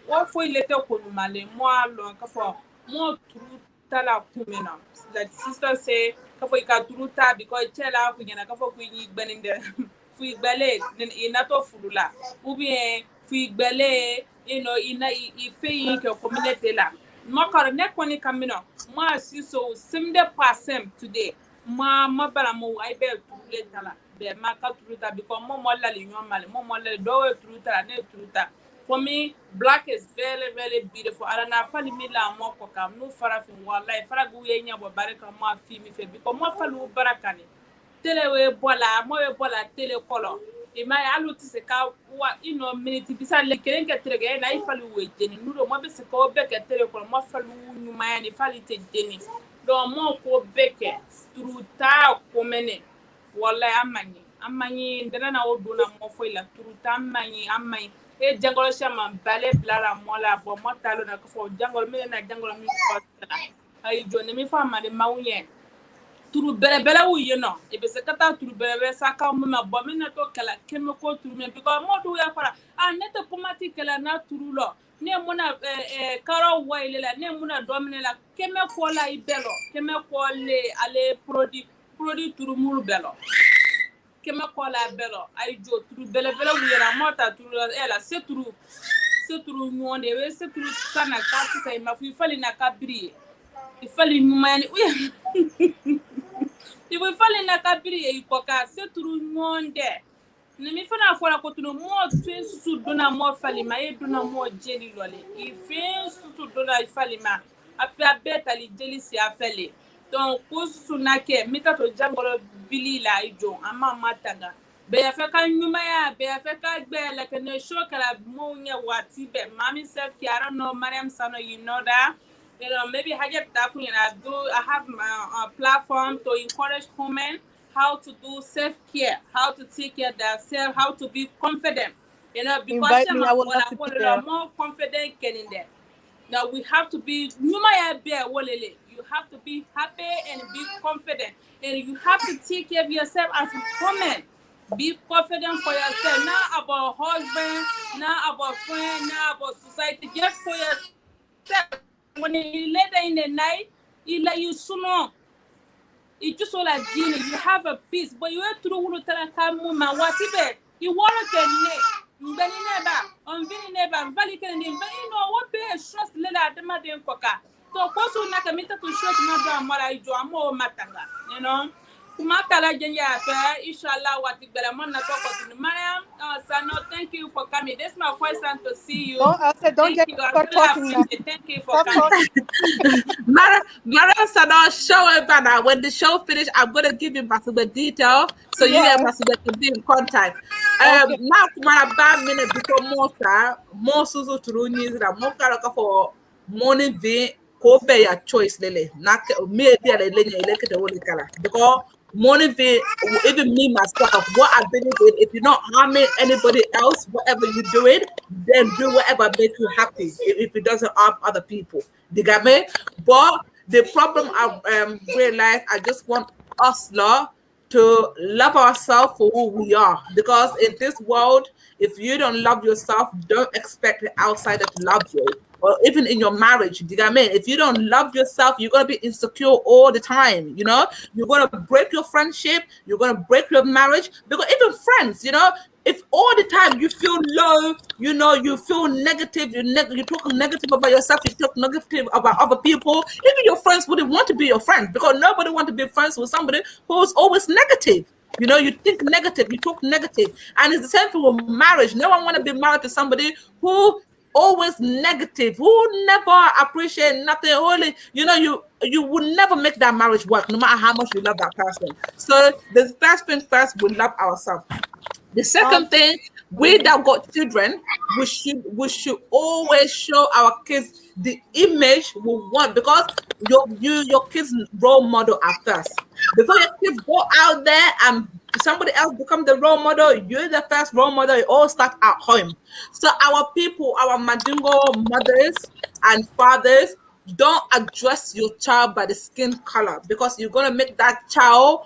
what for ilete konumale mo alo ka for mo turu tala kumena like sister say ka for ka turu ta because chela fu nyana ka for ku yi gbeni de fu igbele ina to fulula ou bien fu igbele ina ife yi ke community la mo kar ne koni kamino mo asiso simde passem today ma bara mo ai be tule tala be ma ka truta because mo la li nyomale mo la do truta ne truta for me black is very very beautiful ala na fali mi la mo ko kam no fara fi wallahi fara gu ye nya bo baraka mo fi mi fe because mo falu baraka ni tele we bola mo we bola tele kolo e ma alu ti se ka wa minute bisa le keren ke trege na ifalu we jeni nudo mo be se ko be ke tele kolo mo falu nyuma ya ni fali te jeni do mo ko beke turuta komene wallahi amanyi ndana na oduna mo foila turuta amanyi e jangolo shama bale blara mola bo motalo na ko jangolo me na jangolo mi ko ay joni mi fama de mawye turu bele wu yeno e be se kata turu bele saka mo ma bo mi na to kala keme ko turu me because mo do ya fara nete pomati kala na turu lo ne muna karo waile la ne muna domine la keme ko la ibelo keme ko le ale produit turu muru belo keme ko la belo ay jo turu bele wu yera mota turu ela se turu nyonde we se turu sana ka sai ma fu fali na kabri ifali nyumani ibu fali na kabri ikoka se turu nyonde ne mi fana fora ko tunu mo fin su dona mo fali ma e dona mo jeli lole i fin su dona fali ma apia beta li jeli si afele donc ko su na ke mita to jangolo bili la ijo ama matanga be ya fe ka nyuma ya be ya fe ka gbe la ke ne show kala mo nya wati be mami self ki I don't know Mariam Sannor that maybe I have my platform to encourage women how to do self-care, how to take care of themselves, how to be confident. Because invite me, I would love to be there. More confident getting there. Now we have to be you have to be happy and be confident. And you have to take care of yourself as a woman. Be confident for yourself, not about husband, not about friend, not about society, just for yourself. When you lay there in the night, you let you suno. It's just all like Gina, you have a peace, but you have to do what you want to Mbeni neba, onvini neba, mvali kene ni, what be a trust lela adema de nkoka. So koso nakamita to trust mabra amara ijo amo matanga, Kumakala Jenya affair, inshallah, what the Mona talk to Mariam Sannor, thank you for coming. This is my first time to see you. I said, don't thank get you. start talking now. Thank you for coming. Mariam Sannor, show it banner. When the show finish, I'm gonna give you Massebe detail so you and Massebe can be in contact. Okay. Now Kumara ba minute before more Suzu Turuni that more karaka for morning V ko be your choice lele. Nak me dia le eleke the whole kala because morning V even me myself what I believe in if you're not harming anybody else whatever you do it then do whatever makes you happy if it doesn't harm other people. You got me? But the problem I realized I just want us law to love ourselves for who we are. Because in this world, if you don't love yourself, don't expect the outsider to love you. Or even in your marriage, do you know what I mean? If you don't love yourself, you're gonna be insecure all the time. You're gonna break your friendship, you're gonna break your marriage. Because even friends, if all the time you feel low, you feel negative, you talk negative about yourself, you talk negative about other people, even your friends wouldn't want to be your friend, because nobody wants to be friends with somebody who's always negative. You think negative, you talk negative. And it's the same thing with marriage. No one want to be married to somebody who always negative, who never appreciate nothing. Only, you would never make that marriage work, no matter how much you love that person. So the first thing first, we love ourselves. The second thing, we that got children, we should always show our kids the image we want, because your kids' role model are first. Before your kids go out there and somebody else become the role model, you're the first role model. It all start at home. So our people, our Madingo mothers and fathers, don't address your child by the skin color, because you're going to make that child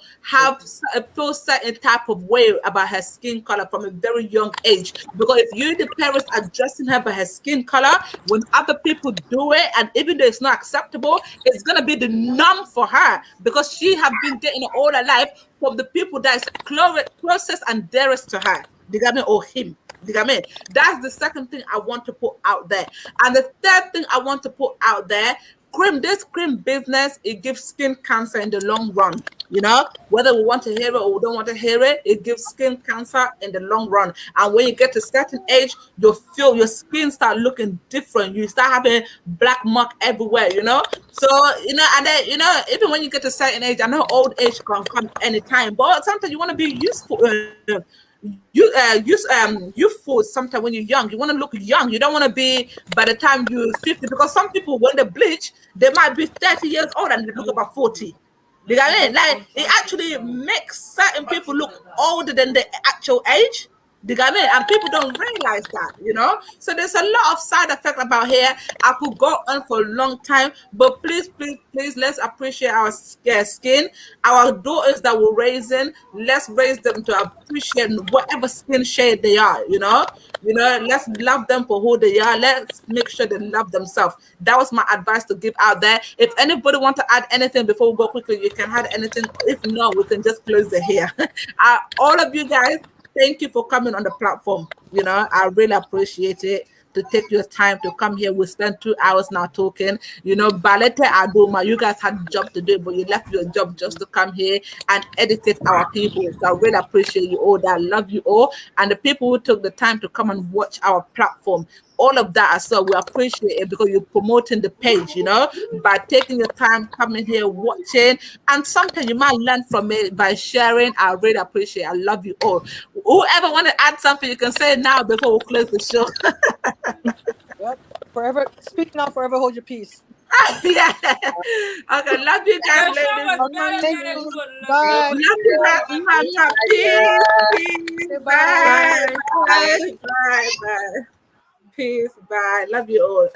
feel certain type of way about her skin color from a very young age. Because if you, the parents, addressing her by her skin color, when other people do it, and even though it's not acceptable, it's going to be the norm for her, because she have been getting it all her life from the people that is closest and dearest to her. You got me? Or him. You got me? That's the second thing I want to put out there. And the third thing I want to put out there, this cream business, it gives skin cancer in the long run. Whether we want to hear it or we don't want to hear it, it gives skin cancer in the long run. And when you get to a certain age, you feel your skin start looking different. You start having black mark everywhere, So, and then, even when you get to a certain age, I know old age can come anytime, but sometimes you want to be useful. Youthful. Sometimes when you're young, you want to look young. You don't want to be by the time you're 50, because some people, when they bleach, they might be 30 years old and they look about 40. You know what I mean? Like, it actually makes certain people look older than the actual age. You know what I mean? And people don't realize that, So there's a lot of side effect about hair. I could go on for a long time, but please, let's appreciate our skin. Our daughters that we're raising, let's raise them to appreciate whatever skin shade they are, let's love them for who they are. Let's make sure they love themselves. That was my advice to give out there. If anybody want to add anything before we go quickly, you can add anything. If not, we can just close the hair. All of you guys, thank you for coming on the platform. I really appreciate it. To take your time to come here. We spent 2 hours now talking. Balete Adoma, you guys had a job to do, but you left your job just to come here and educate our people. So I really appreciate you all. That love you all. And the people who took the time to come and watch our platform. All of that as well, we appreciate it, because you're promoting the page, by taking your time, coming here, watching, and sometimes you might learn from it by sharing. I really appreciate it. I love you all. Whoever want to add something, you can say it now before we close the show. Yep. Forever speak now, forever hold your peace. Yeah. Okay, love you guys, ladies. Very good. Bye. Love you guys. Peace. Bye. Bye. Bye. Bye. Peace. Bye. Love you all.